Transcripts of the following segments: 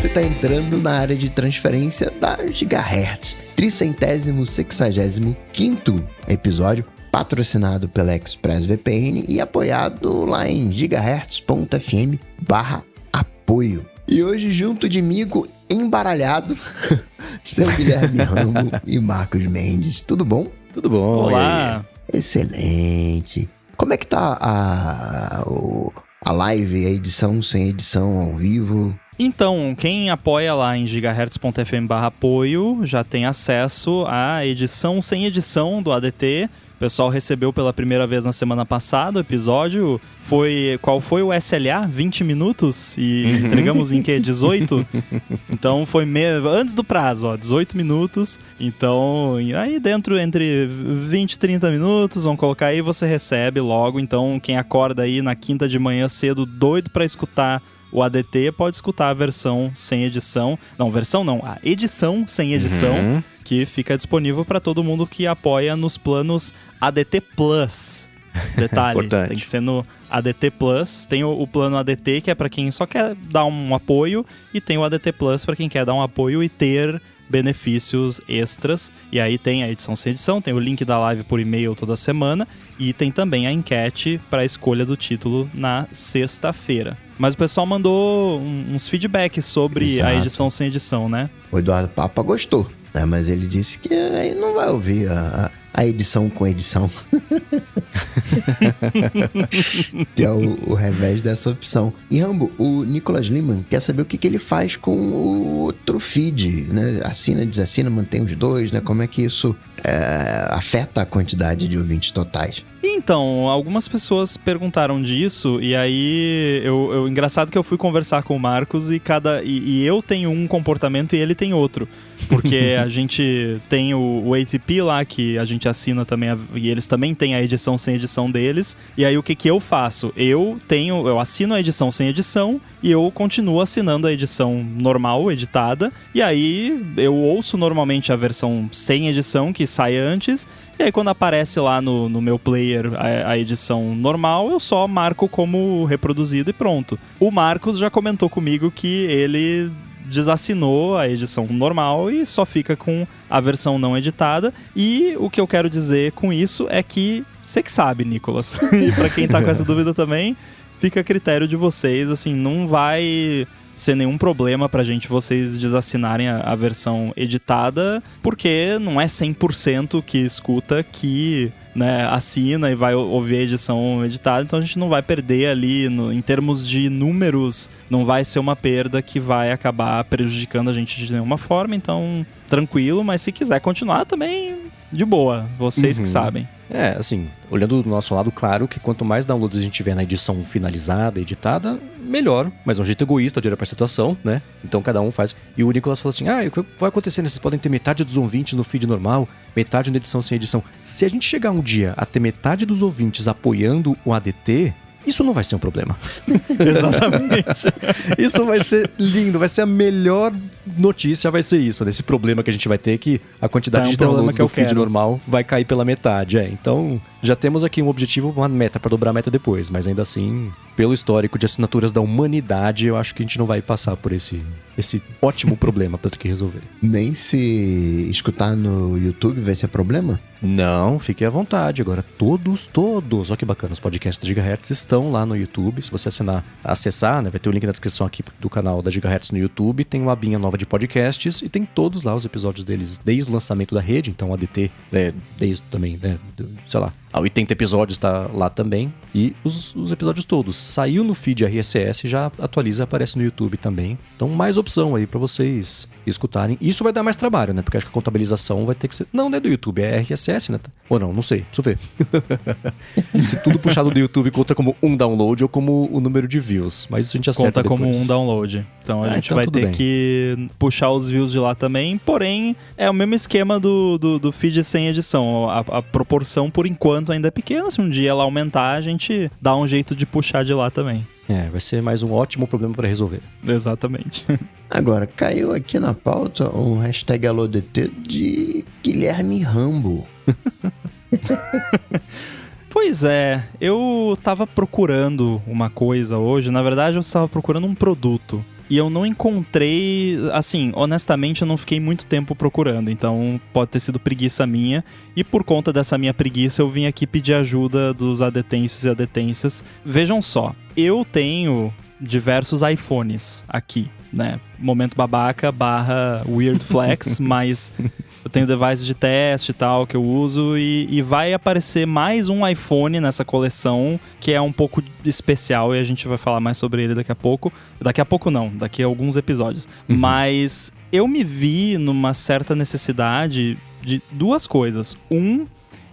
Você está entrando na área de transferência da Gigahertz. 365º episódio, patrocinado pela ExpressVPN e apoiado lá em gigahertz.fm/apoio. E hoje, junto de mim, embaralhado, seu Guilherme Rambo e Marcos Mendes. Tudo bom? Tudo bom. Olá. Excelente. Como é que tá a live, a edição sem edição, ao vivo? Então, quem apoia lá em gigahertz.fm/apoio já tem acesso à edição sem edição do ADT. O pessoal recebeu pela primeira vez na semana passada o episódio. Qual foi o SLA? 20 minutos? E entregamos em quê? 18? Então foi antes do prazo, 18 minutos. Então, aí dentro entre 20 e 30 minutos, vamos colocar aí, você recebe logo. Então, quem acorda aí na quinta de manhã cedo, doido pra escutar o ADT, pode escutar a versão sem edição. Não, a edição sem edição, que fica disponível para todo mundo que apoia nos planos ADT Plus. Detalhe, tem que ser no ADT Plus. Tem o plano ADT, que é para quem só quer dar um apoio, e tem o ADT Plus para quem quer dar um apoio e ter benefícios extras. E aí tem a edição sem edição, tem o link da live por e-mail toda semana, e tem também a enquete para a escolha do título na sexta-feira. Mas o pessoal mandou uns feedbacks sobre a edição sem edição, né? O Eduardo Papa gostou, né? Mas ele disse que aí não vai ouvir a edição com edição. Que é o revés dessa opção. E Rambo, o Nicolas Liman quer saber o que ele faz com o outro feed, né? Assina, desassina, mantém os dois, né? Como é que isso afeta a quantidade de ouvintes totais? Então, algumas pessoas perguntaram disso, e aí engraçado que eu fui conversar com o Marcos e eu tenho um comportamento e ele tem outro. Porque a gente tem o ATP lá, que a gente assina também, e eles também têm a edição sem edição deles. E aí o que eu faço? Eu assino a edição sem edição e eu continuo assinando a edição normal, editada. E aí eu ouço normalmente a versão sem edição, que sai antes. E aí quando aparece lá no meu player a edição normal, eu só marco como reproduzido e pronto. O Marcos já comentou comigo que ele desassinou a edição normal e só fica com a versão não editada. E o que eu quero dizer com isso é que você que sabe, Nicolas. E pra quem tá com essa dúvida também, fica a critério de vocês, assim, não vai ser nenhum problema pra gente vocês desassinarem a versão editada, porque não é 100% que escuta que, né, assina e vai ouvir a edição editada, então a gente não vai perder ali, em termos de números, não vai ser uma perda que vai acabar prejudicando a gente de nenhuma forma, então tranquilo, mas se quiser continuar também, de boa, vocês que sabem. Assim, olhando do nosso lado, claro que quanto mais downloads a gente tiver na edição finalizada, editada, melhor. Mas é um jeito egoísta de olhar pra situação, né? Então cada um faz. E o Nicolas falou assim, o que vai acontecer? Vocês podem ter metade dos ouvintes no feed normal, metade na edição sem edição. Se a gente chegar um dia a ter metade dos ouvintes apoiando o ADT, isso não vai ser um problema. Exatamente. Isso vai ser lindo, vai ser a melhor notícia, vai ser isso, nesse problema que a gente vai ter, que a quantidade de downloads do feed normal vai cair pela metade. Então, já temos aqui um objetivo, uma meta para dobrar a meta depois, mas ainda assim, pelo histórico de assinaturas da humanidade, eu acho que a gente não vai passar por esse ótimo problema para ter que resolver. Nem se escutar no YouTube vai ser problema? Não, fique à vontade. Agora todos, olha que bacana, os podcasts da Gigahertz estão lá no YouTube. Se você acessar, né, vai ter o link na descrição aqui do canal da Gigahertz no YouTube, tem uma abinha nova de podcasts e tem todos lá os episódios deles desde o lançamento da rede, então o ADT, desde também, né, sei lá, há 80 episódios tá lá também, e os episódios todos. Saiu no feed RSS, já atualiza, aparece no YouTube também. Então mais opção aí pra vocês escutarem. Isso vai dar mais trabalho, né, porque acho que a contabilização vai ter que ser... Não é do YouTube, é RSS, né? Ou não sei, preciso ver. Se tudo puxado do YouTube conta como um download ou como o número de views, mas isso a gente acerta depois. Conta como um download. Então a gente vai ter que puxar os views de lá também, porém é o mesmo esquema do feed sem edição. A proporção, por enquanto, ainda é pequena. Se um dia ela aumentar, a gente dá um jeito de puxar de lá também. Vai ser mais um ótimo problema para resolver. Exatamente. Agora, caiu aqui na pauta um hashtag AlôDT de Guilherme Rambo. Pois é, eu tava procurando uma coisa hoje. Na verdade, eu estava procurando um produto. e eu não encontrei, assim, honestamente eu não fiquei muito tempo procurando, então pode ter sido preguiça minha, e por conta dessa minha preguiça eu vim aqui pedir ajuda dos adetêncios e adetências. Vejam só, eu tenho diversos iPhones aqui, né? Momento babaca / weird flex, mas eu tenho device de teste e tal que eu uso e vai aparecer mais um iPhone nessa coleção que é um pouco especial e a gente vai falar mais sobre ele daqui a pouco. Daqui a pouco não, daqui a alguns episódios. Mas eu me vi numa certa necessidade de duas coisas.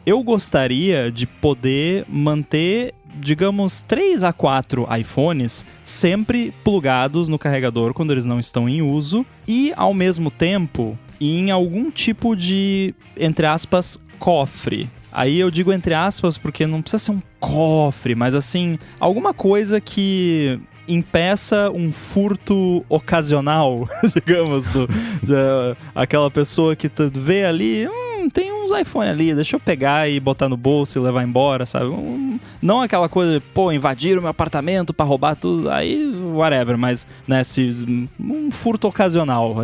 Eu gostaria de poder manter, digamos, 3 a 4 iPhones sempre plugados no carregador quando eles não estão em uso e, ao mesmo tempo, em algum tipo de, entre aspas, cofre. Aí eu digo entre aspas porque não precisa ser um cofre, mas assim, alguma coisa que impeça um furto ocasional, digamos, aquela pessoa que vê ali, tem uns iPhone ali, deixa eu pegar e botar no bolso e levar embora, sabe? Não aquela coisa de, invadiram meu apartamento pra roubar tudo, aí whatever, mas, né, um furto ocasional,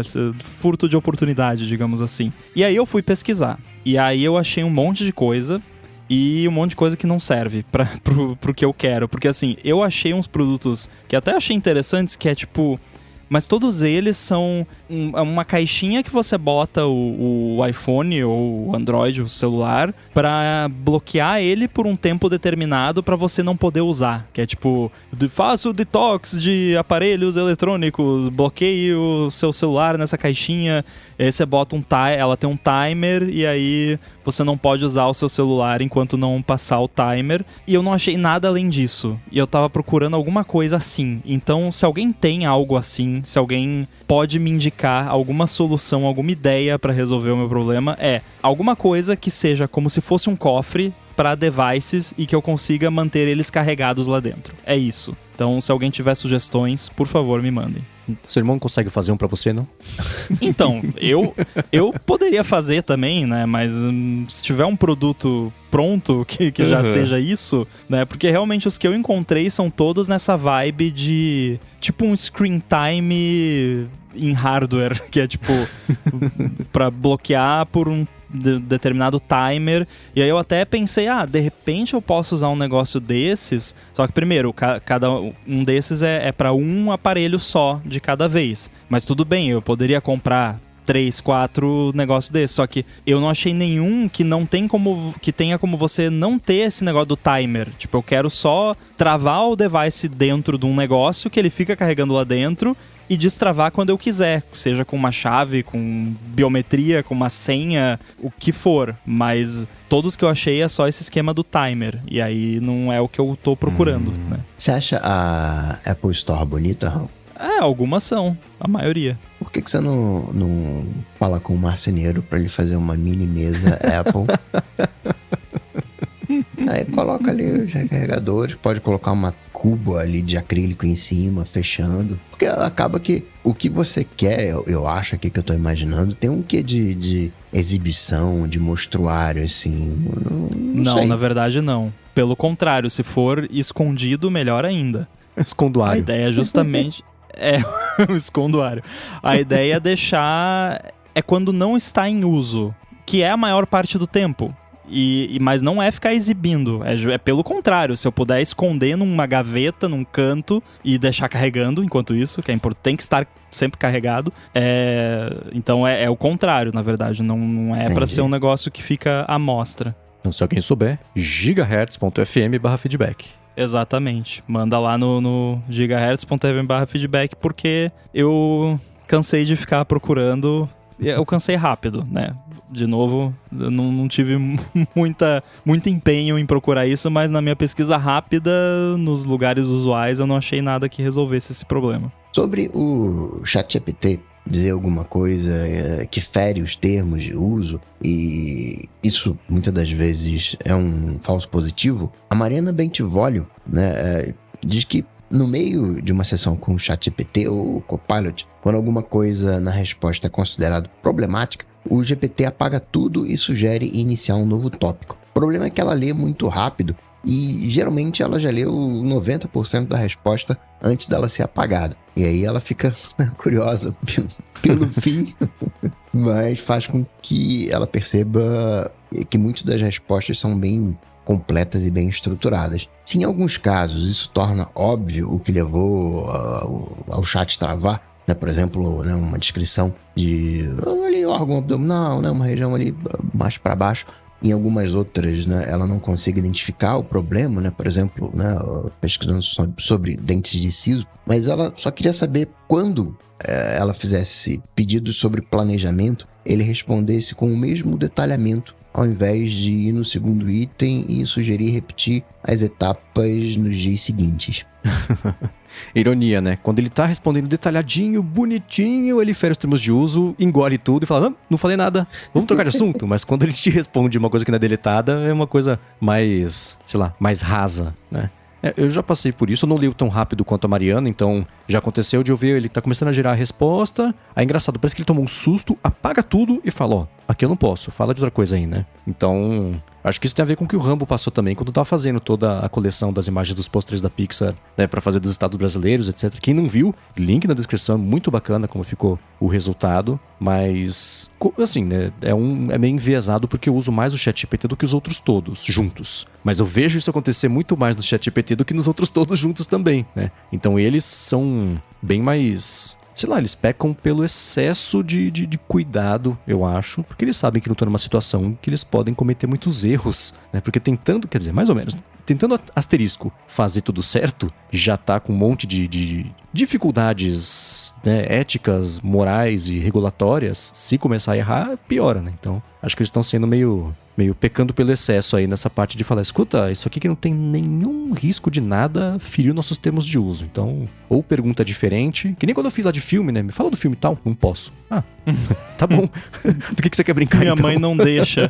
furto de oportunidade, digamos assim. E aí eu fui pesquisar, e aí eu achei um monte de coisa, e um monte de coisa que não serve pro que eu quero. Porque assim, eu achei uns produtos que até achei interessantes, que é tipo... Mas todos eles são uma caixinha que você bota o iPhone ou o Android, o celular, pra bloquear ele por um tempo determinado pra você não poder usar. Que é tipo, faça o detox de aparelhos eletrônicos, bloqueie o seu celular nessa caixinha. E aí você bota ela tem um timer e aí você não pode usar o seu celular enquanto não passar o timer. E eu não achei nada além disso. E eu tava procurando alguma coisa assim. Então, se alguém tem algo assim, se alguém pode me indicar alguma solução, alguma ideia pra resolver o meu problema, alguma coisa que seja como se fosse um cofre para devices e que eu consiga manter eles carregados lá dentro. É isso. Então, se alguém tiver sugestões, por favor, me mandem. Seu irmão consegue fazer um pra você, não? Então, eu poderia fazer também, né? Mas se tiver um produto pronto que já seja isso, né? Porque realmente os que eu encontrei são todos nessa vibe de tipo um screen time em hardware, que é tipo pra bloquear por um determinado timer. E aí eu até pensei, de repente eu posso usar um negócio desses, só que primeiro, cada um desses é para um aparelho só de cada vez. Mas tudo bem, eu poderia comprar 3, 4 negócios desses, só que eu não achei nenhum que tenha como você não ter esse negócio do timer. Tipo, eu quero só travar o device dentro de um negócio que ele fica carregando lá dentro e destravar quando eu quiser, seja com uma chave, com biometria, com uma senha, o que for. Mas todos que eu achei é só esse esquema do timer, e aí não é o que eu tô procurando, né? Você acha a Apple Store bonita, Raul? Algumas são, a maioria. Por que você não fala com o marceneiro pra ele fazer uma mini mesa Apple? Aí coloca ali os recarregadores, pode colocar uma cubo ali de acrílico em cima, fechando. Porque acaba que o que você quer, eu acho aqui que eu tô imaginando, tem um quê de exibição, de mostruário, assim. Não sei. Na verdade não. Pelo contrário, se for escondido, melhor ainda. Esconduário. A ideia é justamente... o esconduário. A ideia é deixar... É quando não está em uso, que é a maior parte do tempo. Mas não é ficar exibindo, é pelo contrário, se eu puder esconder numa gaveta, num canto e deixar carregando enquanto isso, que é importante, tem que estar sempre carregado, então é o contrário, na verdade, não é pra ser um negócio que fica à mostra. Então, se alguém souber, gigahertz.fm/feedback. Exatamente, manda lá no gigahertz.fm/feedback, porque eu cansei de ficar procurando, eu cansei rápido, né? De novo, eu não tive muito empenho em procurar isso, mas na minha pesquisa rápida, nos lugares usuais, eu não achei nada que resolvesse esse problema. Sobre o ChatGPT dizer alguma coisa que fere os termos de uso, e isso muitas das vezes é um falso positivo, a Mariana Bentivoglio, né, diz que no meio de uma sessão com o ChatGPT ou o Copilot, quando alguma coisa na resposta é considerada problemática, o GPT apaga tudo e sugere iniciar um novo tópico. O problema é que ela lê muito rápido e geralmente ela já leu 90% da resposta antes dela ser apagada. E aí ela fica curiosa pelo fim, mas faz com que ela perceba que muitas das respostas são bem completas e bem estruturadas. Se em alguns casos isso torna óbvio o que levou ao chat travar, né? Por exemplo, né, uma descrição de ali, órgão abdominal, né, uma região ali mais para baixo. Em algumas outras, né, ela não consegue identificar o problema, né? Por exemplo, né, pesquisando sobre dentes de siso, mas ela só queria saber quando ela fizesse pedidos sobre planejamento, ele respondesse com o mesmo detalhamento, ao invés de ir no segundo item e sugerir repetir as etapas nos dias seguintes. Ironia, né? Quando ele tá respondendo detalhadinho, bonitinho, ele fere os termos de uso, engole tudo e fala, não falei nada, vamos trocar de assunto. Mas quando ele te responde uma coisa que não é deletada, é uma coisa mais, sei lá, mais rasa, né? Eu já passei por isso, eu não leio tão rápido quanto a Mariana, então já aconteceu de eu ver ele tá começando a gerar a resposta, aí engraçado, parece que ele tomou um susto, apaga tudo e fala, ó, aqui eu não posso, fala de outra coisa aí, né? Então, acho que isso tem a ver com o que o Rambo passou também, quando tava fazendo toda a coleção das imagens dos pôsteres da Pixar, né, pra fazer dos estados brasileiros, etc. Quem não viu, link na descrição, muito bacana como ficou o resultado, mas, assim, né, é meio enviesado porque eu uso mais o ChatGPT do que os outros todos, juntos. Mas eu vejo isso acontecer muito mais no ChatGPT do que nos outros todos juntos também, né? Então eles são bem mais... sei lá, eles pecam pelo excesso de cuidado, eu acho, porque eles sabem que não estão numa situação que eles podem cometer muitos erros, né? Porque tentando, quer dizer, mais ou menos, tentando asterisco fazer tudo certo, já tá com um monte de dificuldades, né, éticas, morais e regulatórias. Se começar a errar, piora, né? Então, acho que eles estão sendo meio pecando pelo excesso aí nessa parte de falar, escuta, isso aqui que não tem nenhum risco de nada feriu nossos termos de uso. Então, ou pergunta diferente, que nem quando eu fiz lá de filme, né? Me fala do filme tal, não posso. Ah, tá bom. Do que você quer brincar, Minha então? mãe não deixa.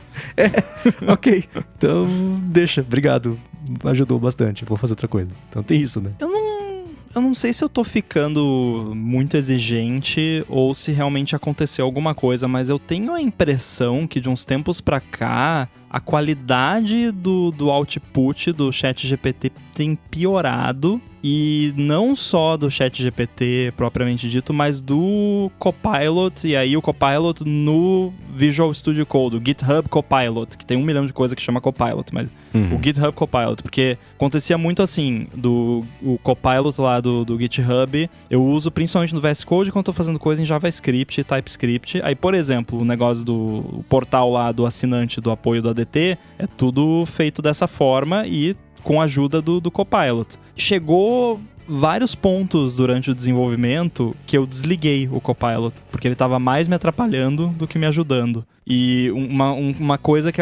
Ok. Então, deixa. Obrigado. Ajudou bastante. Vou fazer outra coisa. Então tem isso, né? Eu não sei se eu tô ficando muito exigente ou se realmente aconteceu alguma coisa, mas eu tenho a impressão que de uns tempos pra cá, a qualidade do output do ChatGPT tem piorado. E não só do ChatGPT propriamente dito, mas do Copilot, e aí o Copilot no Visual Studio Code, o GitHub Copilot, que tem 1 milhão de coisas que chama Copilot, mas o GitHub Copilot, porque acontecia muito assim, o Copilot lá do GitHub, eu uso principalmente no VS Code quando eu tô fazendo coisa em JavaScript e TypeScript. Aí, por exemplo, o negócio do portal lá do assinante do apoio do ADT, é tudo feito dessa forma e com a ajuda do Copilot. Chegou vários pontos durante o desenvolvimento que eu desliguei o Copilot, porque ele estava mais me atrapalhando do que me ajudando. E uma coisa que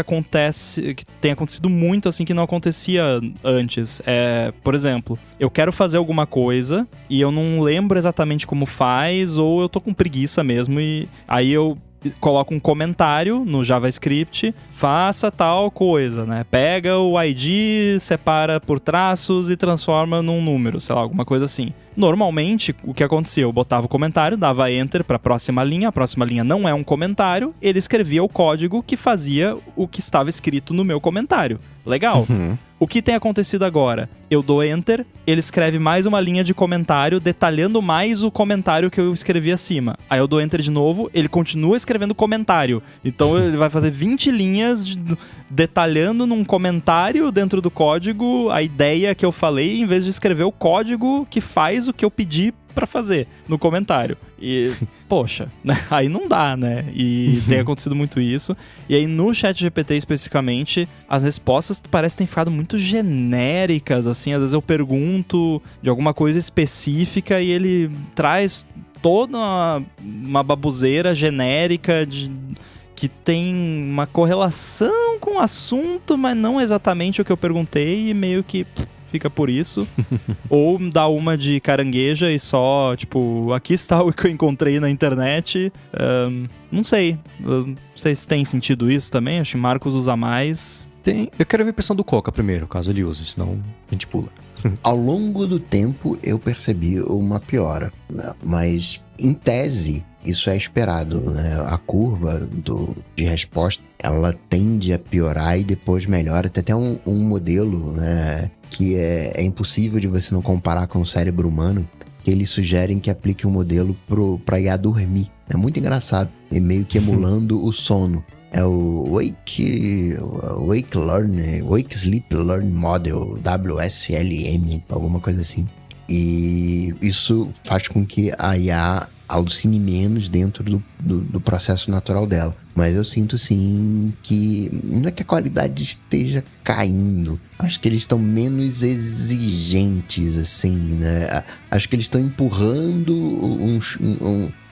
tem acontecido muito assim que não acontecia antes é, por exemplo, eu quero fazer alguma coisa e eu não lembro exatamente como faz, ou eu tô com preguiça mesmo, e aí eu coloca um comentário no JavaScript, faça tal coisa, né? Pega o ID, separa por traços e transforma num número, sei lá, alguma coisa assim. Normalmente, o que acontecia? Eu botava o comentário, dava Enter para a próxima linha não é um comentário, ele escrevia o código que fazia o que estava escrito no meu comentário. Legal. O que tem acontecido agora? Eu dou Enter, ele escreve mais uma linha de comentário, detalhando mais o comentário que eu escrevi acima. Aí eu dou Enter de novo, ele continua escrevendo comentário. Então ele vai fazer 20 linhas detalhando num comentário dentro do código a ideia que eu falei, em vez de escrever o código que faz o que eu pedi pra fazer no comentário. E, poxa, né? Aí não dá, né? E tem acontecido muito isso. E aí no ChatGPT especificamente, as respostas parecem ter ficado muito genéricas, assim. Às vezes eu pergunto de alguma coisa específica e ele traz toda uma baboseira genérica que tem uma correlação com o assunto, mas não exatamente o que eu perguntei, e meio que fica por isso. Ou dá uma de carangueja e só, tipo, aqui está o que eu encontrei na internet. Não sei. Não sei se tem sentido isso também. Acho que Marcos usa mais. Tem. Eu quero ver a impressão do Coca primeiro, caso ele use, senão a gente pula. Ao longo do tempo, eu percebi uma piora, né? Mas, em tese, isso é esperado, né? A curva de resposta, ela tende a piorar e depois melhora. Tem até um modelo, né, que é impossível de você não comparar com o cérebro humano, que eles sugerem que aplique um modelo pra IA dormir. É muito engraçado, é meio que emulando o sono. É o Wake Sleep Learn Model, WSLM, alguma coisa assim. E isso faz com que a IA alucine menos dentro do processo natural dela. Mas eu sinto, sim, que não é que a qualidade esteja caindo. Acho que eles estão menos exigentes, assim, né? Acho que eles estão empurrando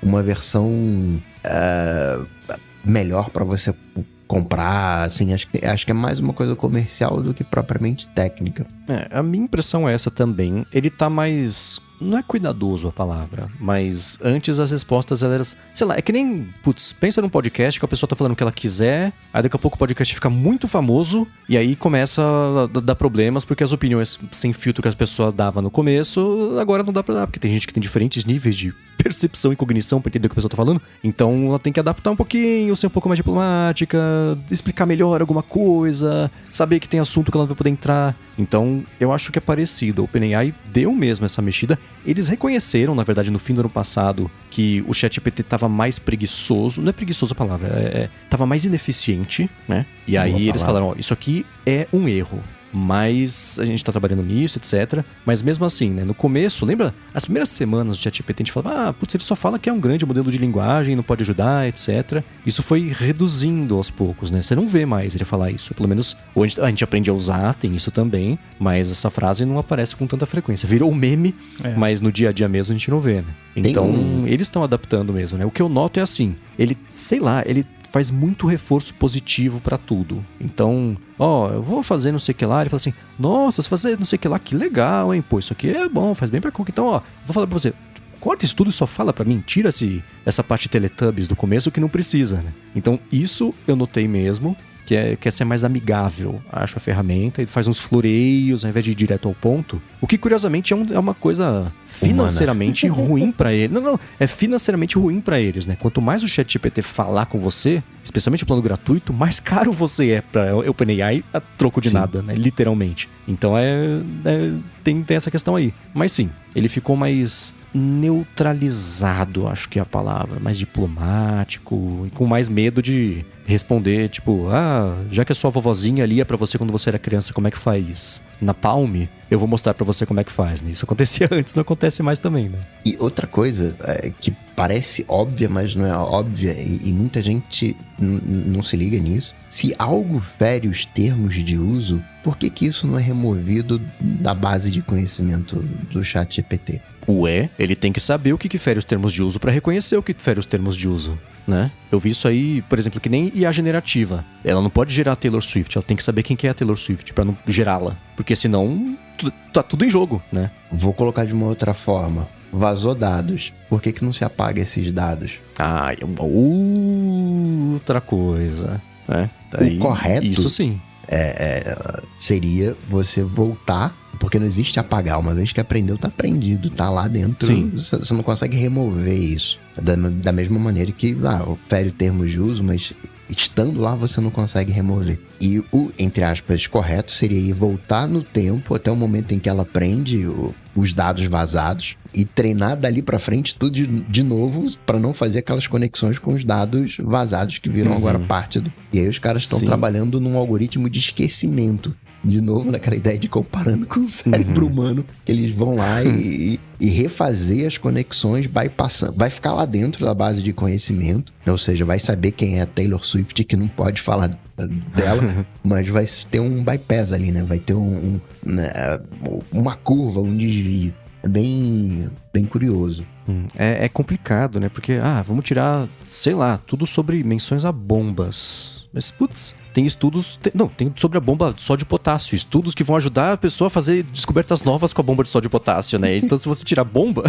uma versão melhor para você comprar, assim. Acho que é mais uma coisa comercial do que propriamente técnica. A minha impressão é essa também. Ele tá mais... Não é cuidadoso a palavra, mas antes as respostas elas... Sei lá, é que nem... Putz, pensa num podcast que a pessoa tá falando o que ela quiser, aí daqui a pouco o podcast fica muito famoso, e aí começa a dar problemas, porque as opiniões sem filtro que as pessoas davam no começo, agora não dá pra dar, porque tem gente que tem diferentes níveis de percepção e cognição pra entender o que a pessoa tá falando, então ela tem que adaptar um pouquinho, ser um pouco mais diplomática, explicar melhor alguma coisa, saber que tem assunto que ela não vai poder entrar. Então, eu acho que é parecido. O OpenAI deu mesmo essa mexida. Eles reconheceram, na verdade, no fim do ano passado, que o ChatGPT estava mais preguiçoso. Não é preguiçoso a palavra, estava mais ineficiente, né? E aí eles falaram, ó, isso aqui é um erro. Mas a gente tá trabalhando nisso, etc. Mas mesmo assim, né? No começo, lembra? As primeiras semanas do ChatGPT a gente falava, putz, ele só fala que é um grande modelo de linguagem, não pode ajudar, etc. Isso foi reduzindo aos poucos, né? Você não vê mais ele falar isso. Pelo menos, ou a gente aprende a usar, tem isso também. Mas essa frase não aparece com tanta frequência. Virou um meme, mas no dia a dia mesmo a gente não vê, né? Então, eles estão adaptando mesmo, né? O que eu noto é assim, ele faz muito reforço positivo pra tudo. Então, eu vou fazer não sei o que lá. Ele fala assim, nossa, se fazer não sei o que lá, que legal, hein? Pô, isso aqui é bom, faz bem pra Cook. Então, vou falar pra você, corta isso tudo e só fala pra mim, tira essa parte Teletubbies do começo que não precisa, né? Então, isso eu notei mesmo, que é ser mais amigável, acho, a ferramenta. Ele faz uns floreios ao invés de ir direto ao ponto. O que, curiosamente, é uma coisa financeiramente ruim pra ele. Não, é financeiramente ruim pra eles, né? Quanto mais o ChatGPT falar com você, especialmente o plano gratuito, mais caro você é pra OpenAI a troco de nada, né? Literalmente. Então tem essa questão aí. Mas sim, ele ficou mais neutralizado, acho que é a palavra, mais diplomático e com mais medo de responder, tipo, já que a sua vovozinha lia pra você quando você era criança como é que faz na Palm, eu vou mostrar pra você como é que faz, né? Isso acontecia antes, não acontece mais também, né? E outra coisa que parece óbvia, mas não é óbvia, e muita gente não se liga nisso. Se algo fere os termos de uso, por que isso não é removido da base de conhecimento do ChatGPT? Ele tem que saber o que fere os termos de uso pra reconhecer o que fere os termos de uso, né? Eu vi isso aí, por exemplo, que nem IA generativa. Ela não pode gerar a Taylor Swift, ela tem que saber quem que é a Taylor Swift pra não gerá-la. Porque senão, tá tudo em jogo, né? Vou colocar de uma outra forma. Vazou dados. Por que não se apaga esses dados? É uma outra coisa, né? O correto... Isso sim. Seria você voltar, porque não existe apagar. Uma vez que aprendeu, tá aprendido, tá lá dentro. Sim. Você não consegue remover isso. Da mesma maneira que, fere o termo de uso, mas estando lá você não consegue remover. E o, entre aspas, correto seria ir voltar no tempo até o momento em que ela aprende os dados vazados e treinar dali pra frente tudo de novo para não fazer aquelas conexões com os dados vazados que viram agora parte do... E aí os caras estão trabalhando num algoritmo de esquecimento. De novo, naquela ideia de comparando com o cérebro humano, eles vão lá e refazer as conexões bypassando. Vai ficar lá dentro da base de conhecimento, ou seja, vai saber quem é a Taylor Swift, que não pode falar dela, mas vai ter um bypass ali, né? Vai ter uma curva, um desvio. É bem curioso. É complicado, né? Porque, vamos tirar, sei lá, tudo sobre menções a bombas. Mas, putz, tem estudos... Tem sobre a bomba de sódio e potássio. Estudos que vão ajudar a pessoa a fazer descobertas novas com a bomba de sódio e potássio, né? Então, se você tirar a bomba...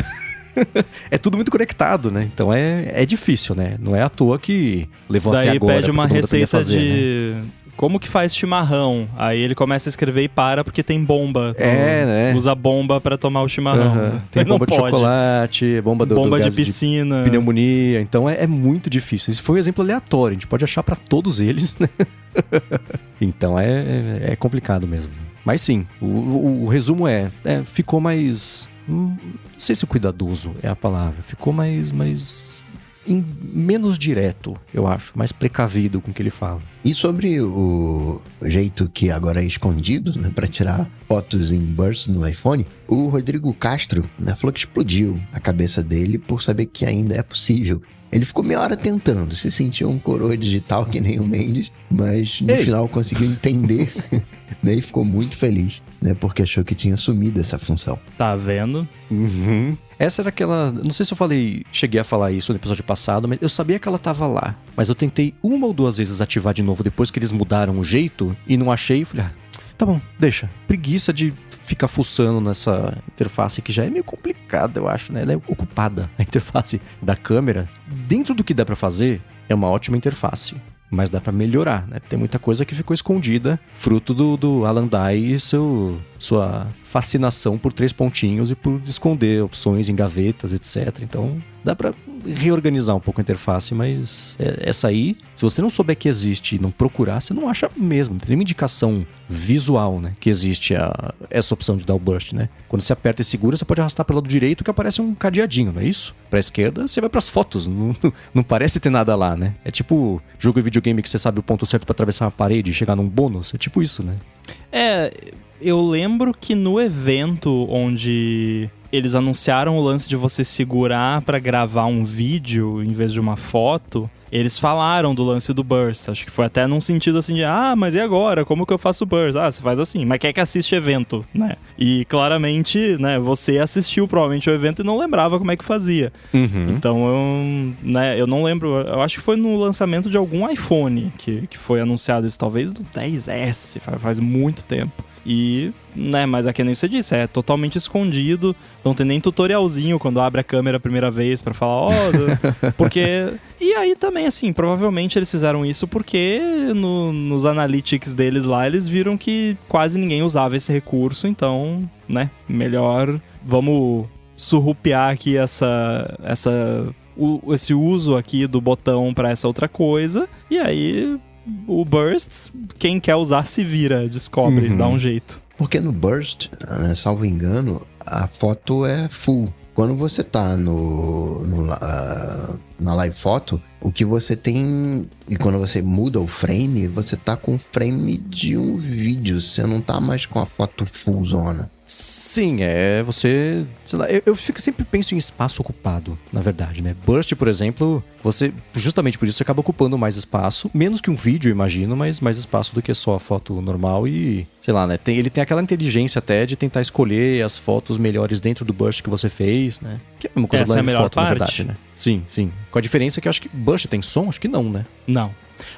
é tudo muito conectado, né? Então é difícil, né? Não é à toa que levou até agora. Daí pede uma receita fazer, de... Né? Como que faz chimarrão? Aí ele começa a escrever e para porque tem bomba. Né? Usa bomba pra tomar o chimarrão. Tem bomba de chocolate, bomba de piscina. De pneumonia. Então é muito difícil. Isso foi um exemplo aleatório. A gente pode achar pra todos eles, né? Então é complicado mesmo. Mas sim, o resumo ficou mais... não sei se cuidadoso é a palavra. Ficou menos direto, eu acho. Mais precavido com o que ele fala. E sobre o jeito que agora é escondido, né, para tirar fotos em bursts no iPhone, o Rodrigo Castro, né, falou que explodiu a cabeça dele por saber que ainda é possível. Ele ficou meia hora tentando, se sentiu um coroa digital que nem o Mendes, mas no final conseguiu entender, né, e ficou muito feliz, né, porque achou que tinha sumido essa função. Tá vendo? Uhum. Essa era aquela... não sei se eu cheguei a falar isso no episódio passado, mas eu sabia que ela tava lá. Mas eu tentei 1 ou 2 vezes ativar de novo depois que eles mudaram o jeito e não achei. Falei, tá bom, deixa. Preguiça de ficar fuçando nessa interface que já é meio complicada, eu acho, né? Ela é ocupada, a interface da câmera. Dentro do que dá pra fazer, é uma ótima interface. Mas dá pra melhorar, né? Tem muita coisa que ficou escondida, fruto do Alan Dye e sua fascinação por 3 pontinhos e por esconder opções em gavetas, etc. Então, dá pra reorganizar um pouco a interface, mas essa aí, se você não souber que existe e não procurar, você não acha mesmo. Tem uma indicação visual, né? Que existe essa opção de dar o burst, né? Quando você aperta e segura, você pode arrastar pro lado direito que aparece um cadeadinho, não é isso? Pra esquerda, você vai pras fotos. Não parece ter nada lá, né? É tipo jogo de videogame que você sabe o ponto certo pra atravessar uma parede e chegar num bônus. É tipo isso, né? Eu lembro que no evento onde eles anunciaram o lance de você segurar pra gravar um vídeo em vez de uma foto, eles falaram do lance do burst. Acho que foi até num sentido assim de, mas e agora? Como que eu faço burst? Você faz assim. Mas quem é que assiste evento, né? E claramente, né, você assistiu provavelmente o evento e não lembrava como é que fazia. Uhum. Então, eu não lembro. Eu acho que foi no lançamento de algum iPhone que foi anunciado isso. Talvez do 10S, faz muito tempo. E, né, mas é que nem você disse, é totalmente escondido, não tem nem tutorialzinho quando abre a câmera a primeira vez pra falar, porque... E aí também, assim, provavelmente eles fizeram isso porque nos analytics deles lá, eles viram que quase ninguém usava esse recurso, então, né, melhor vamos surrupiar aqui esse uso aqui do botão pra essa outra coisa, e aí... O Burst, quem quer usar se vira, descobre, dá um jeito. Porque no Burst, né, salvo engano, a foto é full. Quando você tá na live foto, o que você tem... E quando você muda o frame, você tá com o frame de um vídeo. Você não tá mais com a foto full zona. Sim, você... Sei lá, eu sempre penso em espaço ocupado, na verdade, né? Burst, por exemplo, você... Justamente por isso você acaba ocupando mais espaço. Menos que um vídeo, eu imagino, mas mais espaço do que só a foto normal e... Sei lá, né? Ele tem aquela inteligência até de tentar escolher as fotos melhores dentro do Burst que você fez, né? Que é uma coisa da live foto, na verdade, né? Sim. Com a diferença que eu acho que Burst tem som? Acho que não, né?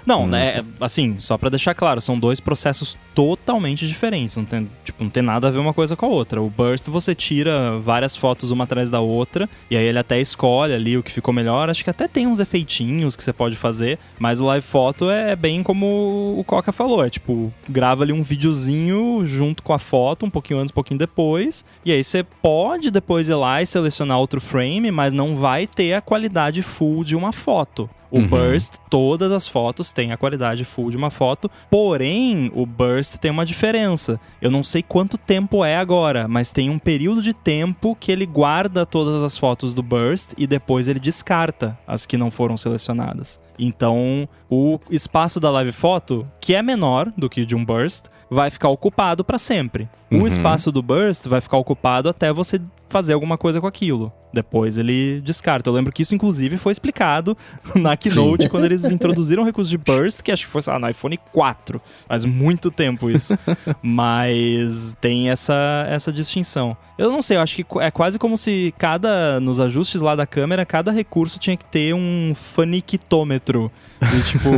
Não, né? Assim, só pra deixar claro, são 2 processos totalmente diferentes. Não tem nada a ver uma coisa com a outra. O Burst você tira várias fotos uma atrás da outra, e aí ele até escolhe ali o que ficou melhor. Acho que até tem uns efeitinhos que você pode fazer, mas o Live Photo é bem como o Coca falou. É tipo, grava ali um videozinho junto com a foto, um pouquinho antes, um pouquinho depois, e aí você pode depois ir lá e selecionar outro frame, mas não vai ter a qualidade full de uma foto. O Burst, todas as fotos têm a qualidade full de uma foto, porém, o Burst tem uma diferença. Eu não sei quanto tempo é agora, mas tem um período de tempo que ele guarda todas as fotos do Burst e depois ele descarta as que não foram selecionadas. Então, o espaço da Live Photo, que é menor do que o de um Burst, vai ficar ocupado para sempre. O espaço do Burst vai ficar ocupado até você fazer alguma coisa com aquilo. Depois ele descarta. Eu lembro que isso, inclusive, foi explicado na Keynote, quando eles introduziram o recurso de Burst, que acho que foi no iPhone 4. Faz muito tempo isso. Mas tem essa distinção. Eu não sei, eu acho que é quase como se nos ajustes lá da câmera, cada recurso tinha que ter um faniquitômetro. E tipo...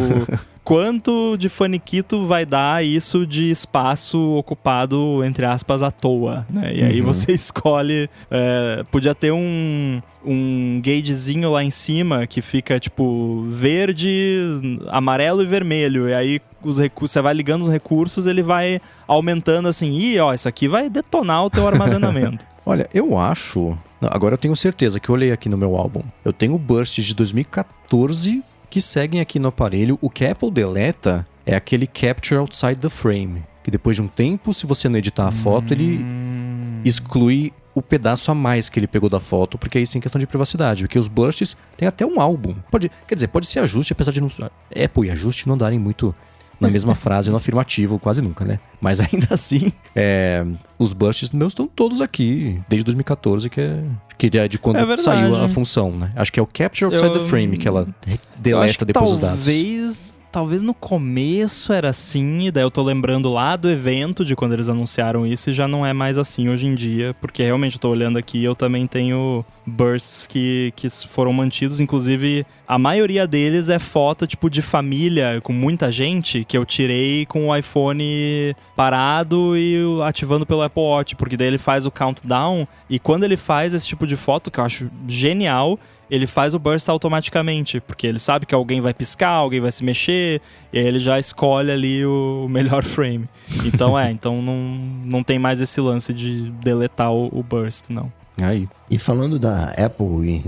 Quanto de faniquito vai dar isso de espaço ocupado, entre aspas, à toa, né? E aí você escolhe... podia ter um gagezinho lá em cima que fica, tipo, verde, amarelo e vermelho. E aí você vai ligando os recursos, ele vai aumentando assim. Isso aqui vai detonar o teu armazenamento. Olha, eu acho... Agora eu tenho certeza que eu olhei aqui no meu álbum. Eu tenho o Burst de 2014... que seguem aqui no aparelho. O que a Apple deleta é aquele Capture Outside the Frame, que depois de um tempo, se você não editar a foto, ele exclui o pedaço a mais que ele pegou da foto, porque aí sim é questão de privacidade, porque os bursts tem até um álbum. Pode ser ajuste, apesar de Apple e ajuste não darem muito na mesma frase no afirmativo, quase nunca, né? Mas ainda assim, os bursts meus estão todos aqui, desde 2014, que é de quando saiu a função, né? Acho que é o Capture Outside the Frame, que ela deleta depois os dados. Talvez no começo era assim, e daí eu tô lembrando lá do evento de quando eles anunciaram isso, e já não é mais assim hoje em dia, porque realmente eu tô olhando aqui, eu também tenho bursts que foram mantidos, inclusive a maioria deles é foto tipo de família com muita gente, que eu tirei com o iPhone parado e ativando pelo Apple Watch, porque daí ele faz o countdown, e quando ele faz esse tipo de foto, que eu acho genial, ele faz o burst automaticamente, porque ele sabe que alguém vai piscar, alguém vai se mexer, e aí ele já escolhe ali o melhor frame. Então não tem mais esse lance de deletar o burst, não. Aí. E falando da Apple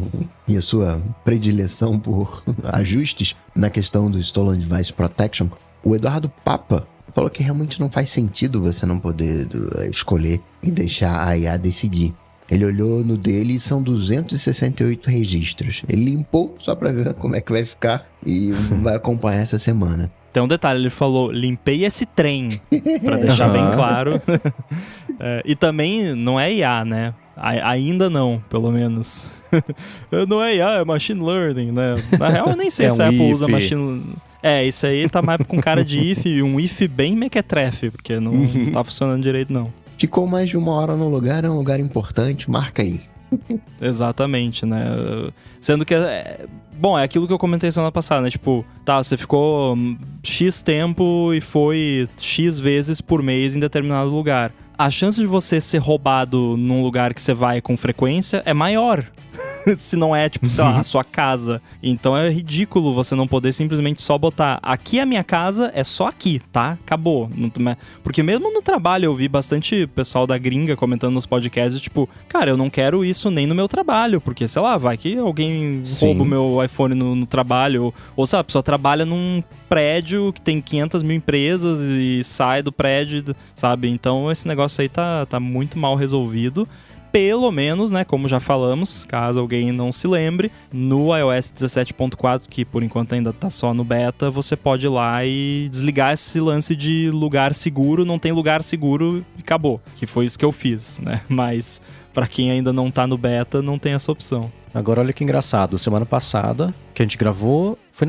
e a sua predileção por ajustes na questão do Stolen Device Protection, o Eduardo Papa falou que realmente não faz sentido você não poder escolher e deixar a IA decidir. Ele olhou no dele e são 268 registros. Ele limpou só pra ver como é que vai ficar e vai acompanhar essa semana. Tem um detalhe, ele falou, limpei esse trem, pra deixar bem claro. E também não é IA, né? Ainda não, pelo menos. Não é IA, é Machine Learning, né? Na real, eu nem sei se a Apple usa Machine... isso aí tá mais com cara de if, um if bem mequetrefe, porque não tá funcionando direito, não. Ficou mais de 1 hora no lugar, é um lugar importante, marca aí. Exatamente, né? Sendo que, é aquilo que eu comentei semana passada, né? Tipo, você ficou X tempo e foi X vezes por mês em determinado lugar. A chance de você ser roubado num lugar que você vai com frequência é maior. Se não é, tipo, sei lá, a sua casa. Então é ridículo você não poder simplesmente só botar aqui a minha casa, é só aqui, tá? Acabou. Porque mesmo no trabalho eu vi bastante pessoal da gringa comentando nos podcasts, tipo, cara, eu não quero isso nem no meu trabalho, porque, sei lá, vai que alguém rouba o meu iPhone no trabalho, ou sabe, a pessoa trabalha num prédio que tem 500 mil empresas e sai do prédio, sabe? Então esse negócio aí tá muito mal resolvido. Pelo menos, né, como já falamos, caso alguém não se lembre, no iOS 17.4, que por enquanto ainda tá só no beta, você pode ir lá e desligar esse lance de lugar seguro, não tem lugar seguro e acabou, que foi isso que eu fiz, né, mas pra quem ainda não tá no beta, não tem essa opção. Agora olha que engraçado, semana passada, que a gente gravou, foi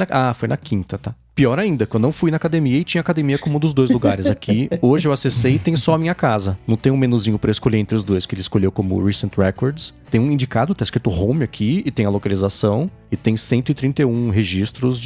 na quinta, tá? Pior ainda, que eu não fui na academia e tinha academia como um dos dois lugares aqui. Hoje eu acessei e tem só a minha casa. Não tem um menuzinho pra escolher entre os dois, que ele escolheu como Recent Records. Tem um indicado, tá escrito Home aqui, e tem a localização. E tem 131 registros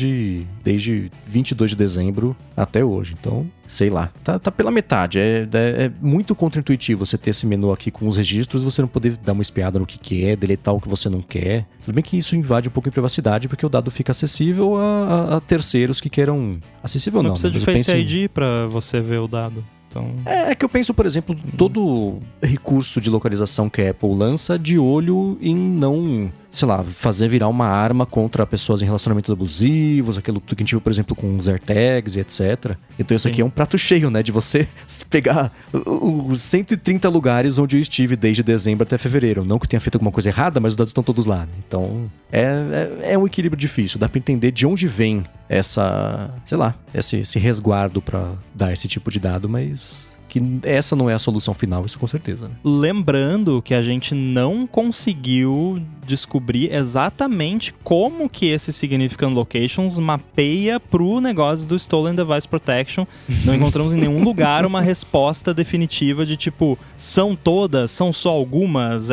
desde 22 de dezembro até hoje. Então, sei lá, tá pela metade. É muito contra-intuitivo você ter esse menu aqui com os registros, você não poder dar uma espiada no que é, deletar o que você não quer. Tudo bem que isso invade um pouco de privacidade, porque o dado fica acessível a terceiros que queiram... Acessível não, precisa de Face ID pra você ver o dado. Então... É que eu penso, por exemplo, todo recurso de localização que a Apple lança de olho em não, sei lá, fazer virar uma arma contra pessoas em relacionamentos abusivos, aquilo que a gente viu, por exemplo, com os AirTags e etc. Então isso aqui é um prato cheio, né, de você pegar os 130 lugares onde eu estive desde dezembro até fevereiro. Não que eu tenha feito alguma coisa errada, mas os dados estão todos lá, né? Então é um equilíbrio difícil, dá pra entender de onde vem esse resguardo pra dar esse tipo de dado, mas que essa não é a solução final, isso com certeza, né? Lembrando que a gente não conseguiu descobrir exatamente como que esse Significant Locations mapeia pro negócio do Stolen Device Protection. Não encontramos em nenhum lugar uma resposta definitiva de tipo, são todas, são só algumas?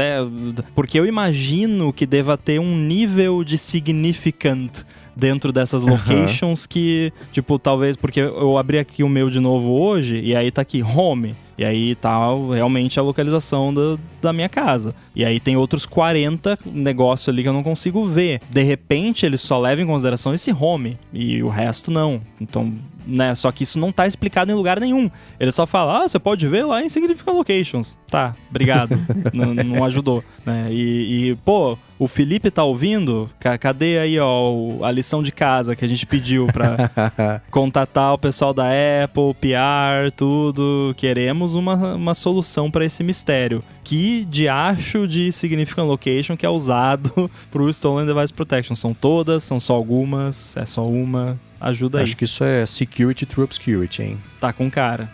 Porque eu imagino que deva ter um nível de significant dentro dessas locations que, tipo, talvez... Porque eu abri aqui o meu de novo hoje, e aí tá aqui, home. E aí tá realmente a localização da minha casa. E aí tem outros 40 negócios ali que eu não consigo ver. De repente, eles só levam em consideração esse home, e o resto não. Então, né? Só que isso não tá explicado em lugar nenhum. Ele só fala, você pode ver lá em Significant Locations. Tá, obrigado. não ajudou, né? E, pô, o Felipe tá ouvindo? Cadê aí, ó, a lição de casa que a gente pediu pra contatar o pessoal da Apple, PR, tudo. Queremos uma solução pra esse mistério. Que diacho de Significant Location que é usado pro Stolen Device Protection? São todas? São só algumas? É só uma? Ajuda aí. Acho que isso é Security through Obscurity, hein? Tá com cara.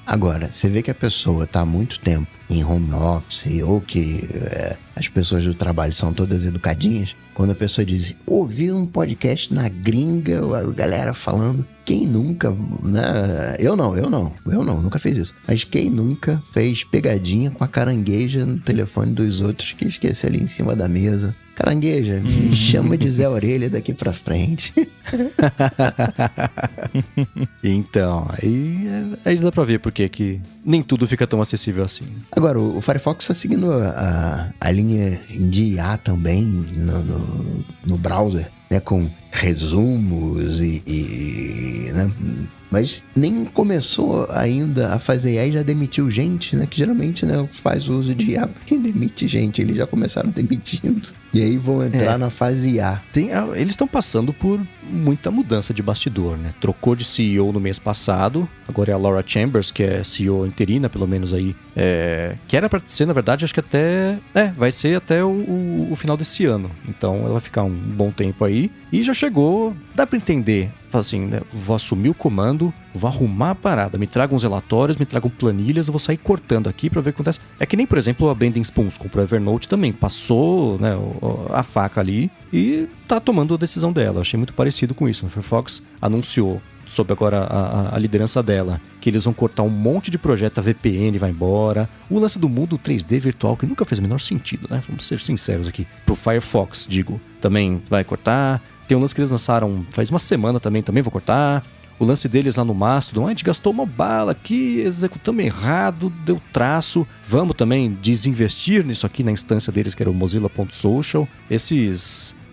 Agora, você vê que a pessoa tá há muito tempo em home office ou que as pessoas do trabalho são todas educadinhas. Quando a pessoa diz, ouvi um podcast na gringa, a galera falando, quem nunca, né? Eu não, nunca fiz isso. Mas quem nunca fez pegadinha com a carangueja no telefone dos outros que esqueceu ali em cima da mesa? Carangueja, me chama de Zé Orelha daqui pra frente. Então, aí dá pra ver porque que nem tudo fica tão acessível assim. Agora, o Firefox está seguindo a linha de IA também no browser, né? Com resumos né? Mas nem começou ainda a fazer IA e já demitiu gente, né? Que geralmente, né, faz uso de IA porque demite gente. Eles já começaram demitindo. E aí vão entrar na fase IA. Eles estão passando por muita mudança de bastidor, né? Trocou de CEO no mês passado. Agora é a Laura Chambers, que é CEO interina, pelo menos aí. Que era pra ser, na verdade, acho que até... vai ser até o final desse ano. Então ela vai ficar um bom tempo aí. E já chegou... Dá pra entender. Fala assim, né? Vou assumir o comando, vou arrumar a parada. Me tragam uns relatórios, me tragam planilhas. Eu vou sair cortando aqui pra ver o que acontece. É que nem, por exemplo, a Bending Spoons comprou a Evernote também. Passou, né, a faca ali e tá tomando a decisão dela. Achei muito parecido com isso. O Firefox anunciou, sob agora a liderança dela, que eles vão cortar um monte de projeto, a VPN vai embora. O lance do mundo 3D virtual, que nunca fez o menor sentido, né? Vamos ser sinceros aqui. Pro Firefox, digo, também vai cortar. Tem um lance que eles lançaram faz uma semana também vou cortar. O lance deles lá no Mastodon, a gente gastou uma bala aqui, executamos errado, deu traço. Vamos também desinvestir nisso aqui na instância deles, que era o Mozilla.social.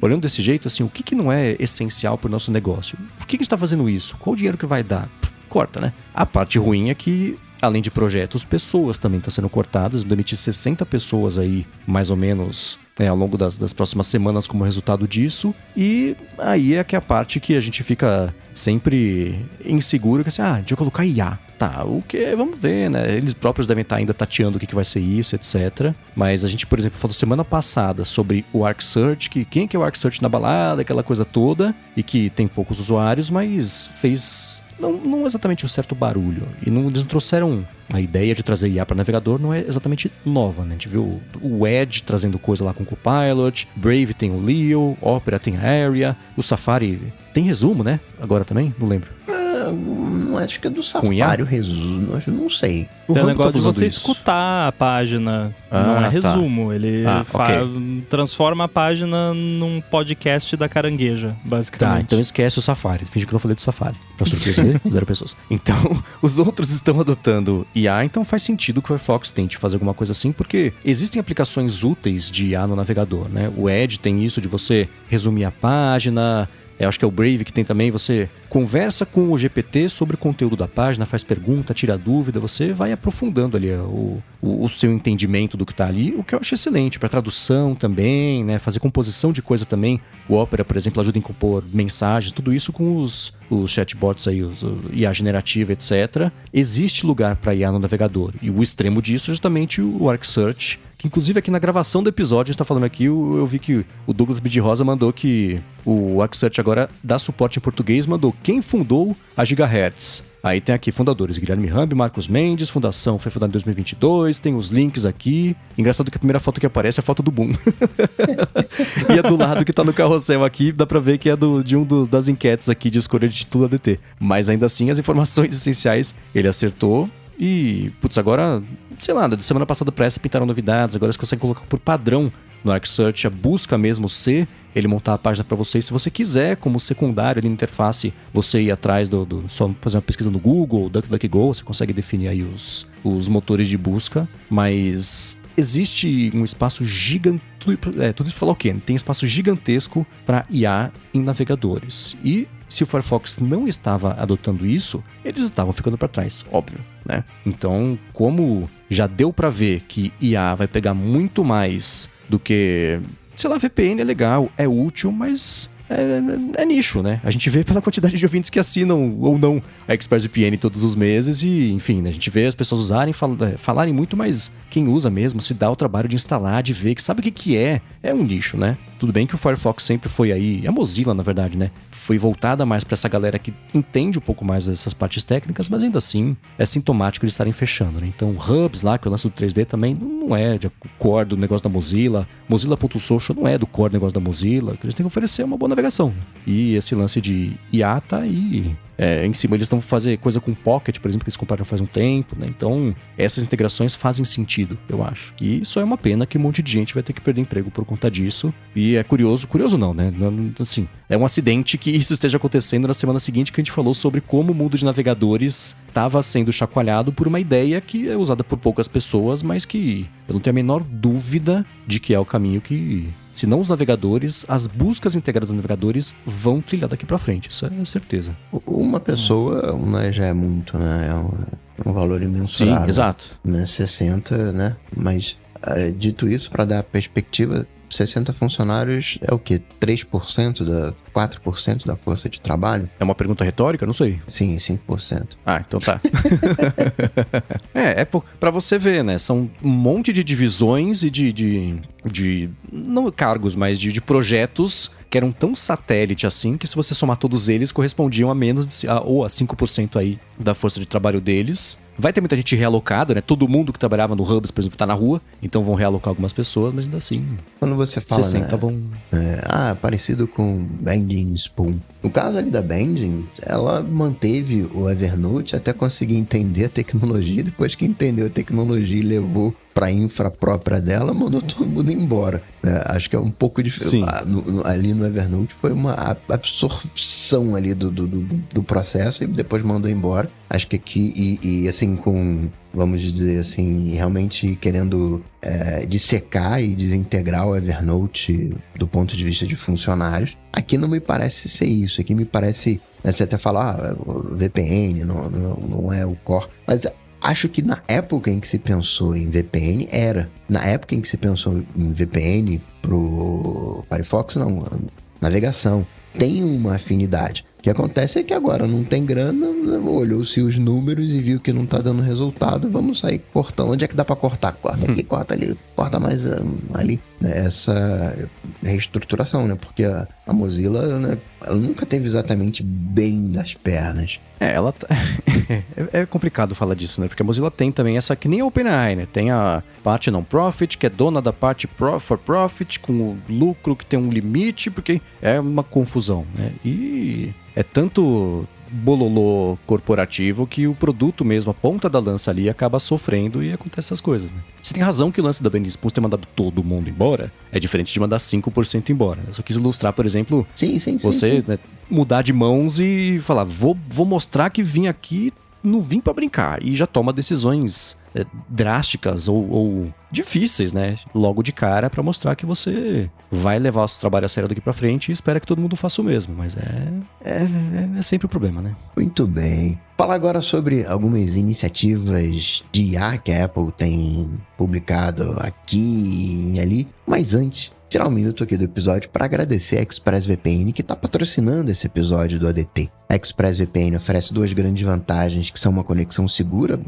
Olhando desse jeito, assim, o que não é essencial para o nosso negócio? Por que a gente está fazendo isso? Qual o dinheiro que vai dar? Corta, né? A parte ruim é que, além de projetos, pessoas também estão sendo cortadas. Vão demitir 60 pessoas aí, mais ou menos, ao longo das próximas semanas como resultado disso. E aí é que é a parte que a gente fica sempre inseguro, que assim, deixa eu colocar IA. Tá, o que? Vamos ver, né? Eles próprios devem estar ainda tateando o que vai ser isso, etc. Mas a gente, por exemplo, falou semana passada sobre o Arc Search, que quem que é o Arc Search na balada, aquela coisa toda, e que tem poucos usuários, mas fez... Não exatamente um certo barulho. E eles não trouxeram a ideia de trazer IA para navegador, não é exatamente nova, né? A gente viu o Edge trazendo coisa lá com o Copilot, Brave tem o Leo, Opera tem a Aria, o Safari tem resumo, né? Agora também? Não lembro. Não acho que é do Safari o resumo, não sei. Tem o negócio de você escutar a página, não é resumo. Tá. Ele transforma a página num podcast da carangueja, basicamente. Tá, então esquece o Safari. Finge que eu não falei do Safari. Pra surpresa dele, 0 pessoas. Então, os outros estão adotando IA, então faz sentido que o Firefox tente fazer alguma coisa assim, porque existem aplicações úteis de IA no navegador, né? O Edge tem isso de você resumir a página... Eu acho que é o Brave que tem também, você conversa com o GPT sobre o conteúdo da página, faz pergunta, tira dúvida, você vai aprofundando ali o seu entendimento do que está ali, o que eu acho excelente, para tradução também, né, fazer composição de coisa também. O Opera, por exemplo, ajuda em compor mensagens, tudo isso com os chatbots aí, os IA generativa, etc. Existe lugar para IA no navegador, e o extremo disso é justamente o Arc Search, que inclusive aqui na gravação do episódio, a gente tá falando aqui, eu vi que o Douglas B. de Rosa mandou que o Arc Search agora dá suporte em português, mandou quem fundou a Gigahertz. Aí tem aqui fundadores, Guilherme Rambi, Marcos Mendes, fundação foi fundada em 2022, tem os links aqui. Engraçado que a primeira foto que aparece é a foto do Boom. E a do lado que tá no carrossel aqui, dá pra ver que é de das enquetes aqui de escolha de título ADT. Mas ainda assim, as informações essenciais ele acertou. E, agora, sei lá, da semana passada pra essa pintaram novidades, agora você consegue colocar por padrão no Arc Search a busca mesmo ser ele montar a página para você. Se você quiser, como secundário ali na interface, você ir atrás só fazer uma pesquisa no Google, DuckDuckGo, você consegue definir aí os motores de busca, mas existe um espaço gigante, tudo isso pra falar o quê? Tem espaço gigantesco para IA em navegadores. E se o Firefox não estava adotando isso, eles estavam ficando para trás, óbvio, né? Então, como já deu para ver que IA vai pegar muito mais do que, sei lá, VPN é legal, é útil, mas é nicho, né? A gente vê pela quantidade de ouvintes que assinam ou não a ExpressVPN todos os meses e, enfim, né? A gente vê as pessoas usarem, falarem muito, mas quem usa mesmo se dá o trabalho de instalar, de ver, que sabe o que é um nicho, né? Tudo bem que o Firefox sempre foi aí, a Mozilla, na verdade, né? Foi voltada mais para essa galera que entende um pouco mais dessas partes técnicas, mas ainda assim é sintomático eles estarem fechando, né? Então, Hubs lá, que é o lance do 3D também, não é de core do negócio da Mozilla. Mozilla.social não é do core do negócio da Mozilla. Eles têm que oferecer uma boa navegação. E esse lance de IA tá aí. Em cima eles estão fazendo coisa com Pocket, por exemplo, que eles compraram faz um tempo, né? Então, essas integrações fazem sentido, eu acho. E só é uma pena que um monte de gente vai ter que perder emprego por conta disso. E é curioso não, né? Assim, é um acidente que isso esteja acontecendo na semana seguinte que a gente falou sobre como o mundo de navegadores estava sendo chacoalhado por uma ideia que é usada por poucas pessoas, mas que eu não tenho a menor dúvida de que é o caminho que, se não os navegadores, as buscas integradas dos navegadores vão trilhar daqui pra frente, isso é certeza. Uma pessoa, já é muito, né? É um valor imensurável. Sim, exato. Né? 60, né? Mas, dito isso, para dar perspectiva, 60 funcionários é o quê? 4% da força de trabalho? É uma pergunta retórica? Não sei. Sim, 5%. Ah, então tá. Pra você ver, né? São um monte de divisões e de não cargos, mas de projetos que eram tão satélite assim, que se você somar todos eles, correspondiam a menos ou a 5% aí da força de trabalho deles. Vai ter muita gente realocada, né? Todo mundo que trabalhava no Hubs, por exemplo, tá na rua, então vão realocar algumas pessoas, mas ainda assim... Quando você fala, 60 né? vão... Parecido com Bending Spoon. No caso ali da Bending, ela manteve o Evernote até conseguir entender a tecnologia. Depois que entendeu a tecnologia e levou para a infra própria dela, mandou todo mundo embora. Acho que é um pouco diferente. Ali no Evernote foi uma absorção ali do processo e depois mandou embora. Acho que aqui, e assim, com, vamos dizer assim, realmente querendo dissecar e desintegrar o Evernote do ponto de vista de funcionários, aqui não me parece ser isso. Aqui me parece, você até fala, VPN não é o core, mas acho que na época em que se pensou em VPN, na época em que se pensou em VPN pro Firefox, não, navegação, tem uma afinidade. O que acontece é que agora não tem grana, olhou-se os números e viu que não tá dando resultado, vamos sair cortando. Onde é que dá pra cortar? Corta aqui, corta ali, corta mais ali. Essa reestruturação, né? Porque a Mozilla, né, ela nunca teve exatamente bem das pernas. É complicado falar disso, né? Porque a Mozilla tem também essa, que nem a OpenAI, né? Tem a parte non-profit, que é dona da parte for profit, com o lucro que tem um limite, porque é uma confusão, né? E é tanto bololô corporativo que o produto mesmo, a ponta da lança ali, acaba sofrendo e acontece essas coisas, né? Você tem razão que o lance da Bending Spoon ter mandado todo mundo embora é diferente de mandar 5% embora. Eu só quis ilustrar, por exemplo, você né, mudar de mãos e falar, vou mostrar que vim aqui, não vim pra brincar, e já toma decisões drásticas ou difíceis, né? Logo de cara, pra mostrar que você vai levar o seu trabalho a sério daqui pra frente e espera que todo mundo faça o mesmo. Mas é sempre o problema, né? Muito bem. Falar agora sobre algumas iniciativas de IA que a Apple tem publicado aqui e ali. Mas antes, tirar um minuto aqui do episódio para agradecer a ExpressVPN que está patrocinando esse episódio do ADT. A ExpressVPN oferece duas grandes vantagens, que são uma conexão segura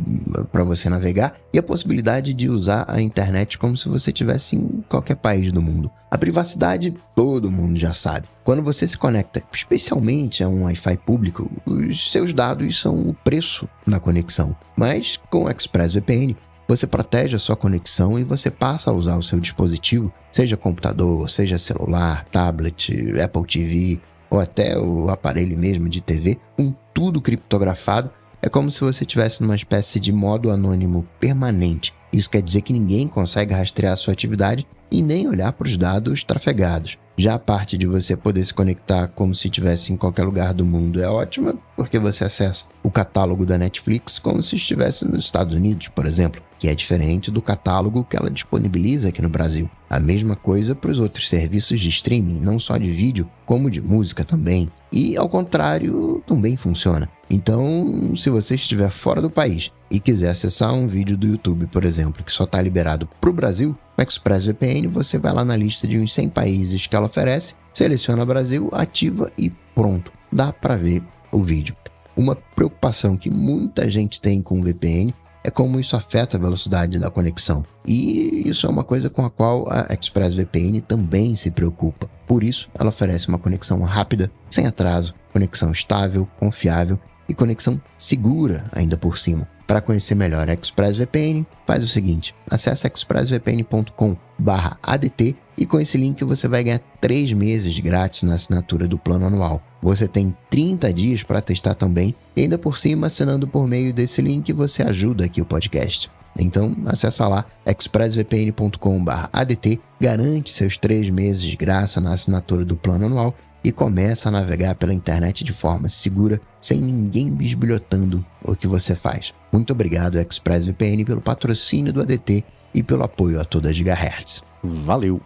para você navegar e a possibilidade de usar a internet como se você estivesse em qualquer país do mundo. A privacidade, todo mundo já sabe. Quando você se conecta, especialmente a um Wi-Fi público, os seus dados são o preço na conexão. Mas com a ExpressVPN, você protege a sua conexão e você passa a usar o seu dispositivo, seja computador, seja celular, tablet, Apple TV ou até o aparelho mesmo de TV, com tudo criptografado. É como se você estivesse numa espécie de modo anônimo permanente. Isso quer dizer que ninguém consegue rastrear a sua atividade e nem olhar para os dados trafegados. Já a parte de você poder se conectar como se estivesse em qualquer lugar do mundo é ótima, porque você acessa o catálogo da Netflix como se estivesse nos Estados Unidos, por exemplo, que é diferente do catálogo que ela disponibiliza aqui no Brasil. A mesma coisa para os outros serviços de streaming, não só de vídeo, como de música também. E, ao contrário, também funciona. Então, se você estiver fora do país e quiser acessar um vídeo do YouTube, por exemplo, que só está liberado para o Brasil, com ExpressVPN, você vai lá na lista de uns 100 países que ela oferece, seleciona Brasil, ativa e pronto. Dá para ver o vídeo. Uma preocupação que muita gente tem com o VPN é como isso afeta a velocidade da conexão. E isso é uma coisa com a qual a ExpressVPN também se preocupa. Por isso, ela oferece uma conexão rápida, sem atraso, conexão estável, confiável e conexão segura ainda por cima. Para conhecer melhor a ExpressVPN, faz o seguinte: acesse expressvpn.com/adt e com esse link você vai ganhar 3 meses grátis na assinatura do plano anual. Você tem 30 dias para testar também e ainda por cima, assinando por meio desse link, você ajuda aqui o podcast. Então, acessa lá expressvpn.com/adt, garante seus 3 meses de graça na assinatura do plano anual e começa a navegar pela internet de forma segura, sem ninguém bisbilhotando o que você faz. Muito obrigado, ExpressVPN, pelo patrocínio do ADT e pelo apoio a toda a Gigahertz. Valeu.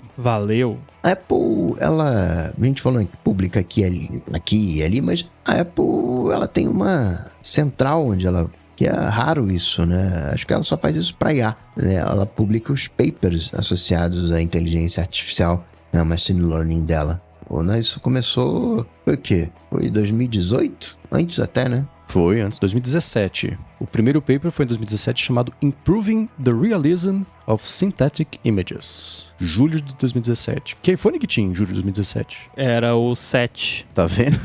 A Apple, a gente falou que publica aqui e ali, mas a Apple, ela tem uma central onde ela, que é raro isso, né? Acho que ela só faz isso para IA, né? Ela publica os papers associados à inteligência artificial, a machine learning dela. Isso começou, foi o quê? Foi 2018? Antes até, né? Foi antes, 2017. O primeiro paper foi em 2017 chamado Improving the Realism of Synthetic Images. Julho de 2017. Que iPhone que tinha em julho de 2017? Era o 7. Tá vendo?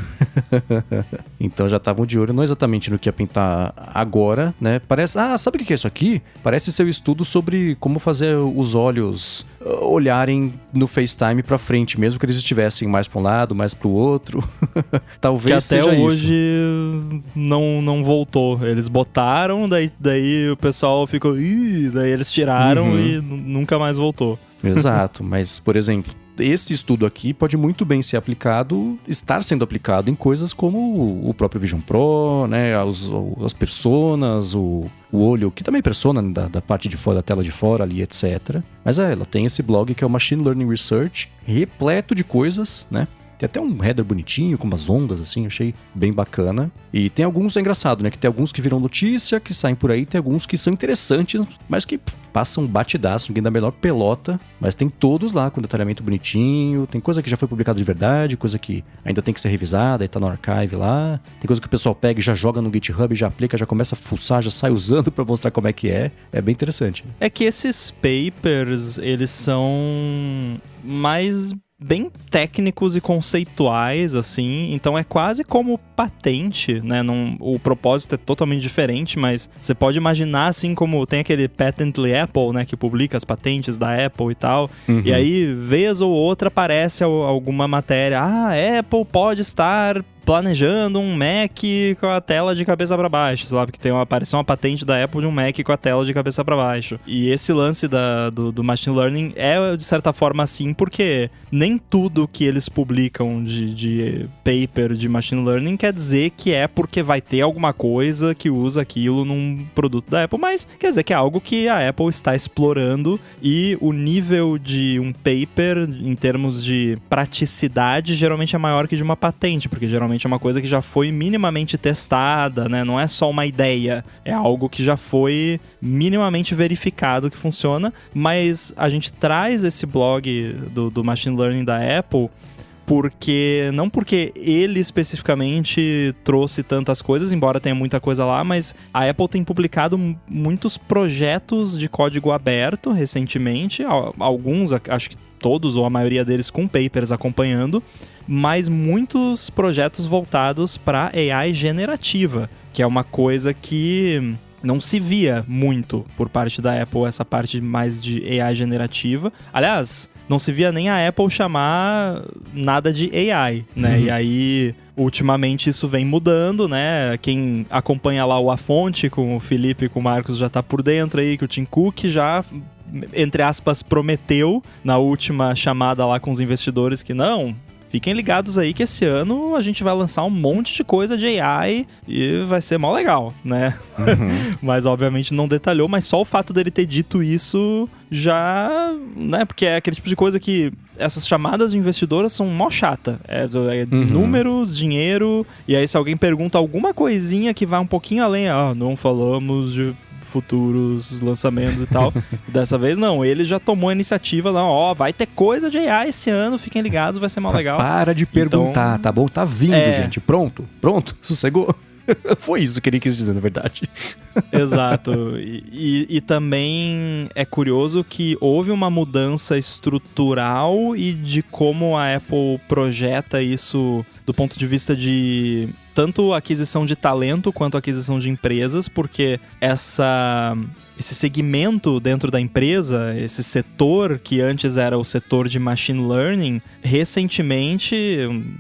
Então já estavam de olho, não exatamente no que ia pintar agora, né? Parece... sabe o que é isso aqui? Parece ser o estudo sobre como fazer os olhos olharem no FaceTime pra frente, mesmo que eles estivessem mais pra um lado, mais pro outro. Talvez que até seja hoje isso. Não voltou. Eles botaram, daí o pessoal ficou... daí eles tiraram e nunca mais voltou. Exato, mas, por exemplo, esse estudo aqui pode muito bem ser estar sendo aplicado em coisas como o próprio Vision Pro, né, as personas, o olho, que também é persona da parte de fora, da tela de fora ali, etc. Mas ela tem esse blog que é o Machine Learning Research, repleto de coisas, né? Tem até um header bonitinho, com umas ondas, assim, achei bem bacana. E tem alguns, é engraçado, né? Que tem alguns que viram notícia, que saem por aí, tem alguns que são interessantes, mas que passam batidaço, ninguém dá a menor pelota. Mas tem todos lá, com detalhamento bonitinho. Tem coisa que já foi publicada de verdade, coisa que ainda tem que ser revisada e tá no archive lá. Tem coisa que o pessoal pega e já joga no GitHub, já aplica, já começa a fuçar, já sai usando pra mostrar como é que é. É bem interessante. É que esses papers, eles são mais bem técnicos e conceituais, assim, então é quase como patente, né? O propósito é totalmente diferente, mas você pode imaginar, assim, como tem aquele Patently Apple, né? Que publica as patentes da Apple e tal, e aí, vez ou outra, aparece alguma matéria, a Apple pode estar planejando um Mac com a tela de cabeça para baixo, sei lá, porque apareceu uma patente da Apple de um Mac com a tela de cabeça para baixo. E esse lance do Machine Learning é, de certa forma, assim, porque nem tudo que eles publicam de paper de Machine Learning quer dizer que é porque vai ter alguma coisa que usa aquilo num produto da Apple, mas quer dizer que é algo que a Apple está explorando, e o nível de um paper, em termos de praticidade, geralmente é maior que de uma patente, porque geralmente é uma coisa que já foi minimamente testada, né? Não é só uma ideia, é algo que já foi minimamente verificado que funciona, mas a gente traz esse blog do Machine Learning da Apple não porque ele especificamente trouxe tantas coisas, embora tenha muita coisa lá, mas a Apple tem publicado muitos projetos de código aberto recentemente, alguns, acho que todos ou a maioria deles com papers acompanhando, mas muitos projetos voltados para AI generativa, que é uma coisa que não se via muito por parte da Apple, essa parte mais de AI generativa. Aliás, não se via nem a Apple chamar nada de AI, né? E aí, ultimamente, isso vem mudando, né? Quem acompanha lá o A Fonte com o Felipe e com o Marcos já tá por dentro aí, que o Tim Cook já, entre aspas, prometeu na última chamada lá com os investidores que não, fiquem ligados aí que esse ano a gente vai lançar um monte de coisa de AI e vai ser mó legal, né? Uhum. Mas obviamente não detalhou, mas só o fato dele ter dito isso já, né? Porque é aquele tipo de coisa que essas chamadas de investidoras são mó chata. Números, dinheiro, e aí se alguém pergunta alguma coisinha que vai um pouquinho além, não falamos de futuros lançamentos e tal. Dessa vez não, ele já tomou a iniciativa lá, vai ter coisa de AI esse ano, fiquem ligados, vai ser mó legal. Para de perguntar, então, tá bom? Tá vindo, gente. Pronto, sossegou. Foi isso que ele quis dizer, na verdade. Exato. E também é curioso que houve uma mudança estrutural e de como a Apple projeta isso do ponto de vista de tanto aquisição de talento quanto aquisição de empresas, porque esse segmento dentro da empresa, esse setor que antes era o setor de machine learning, recentemente,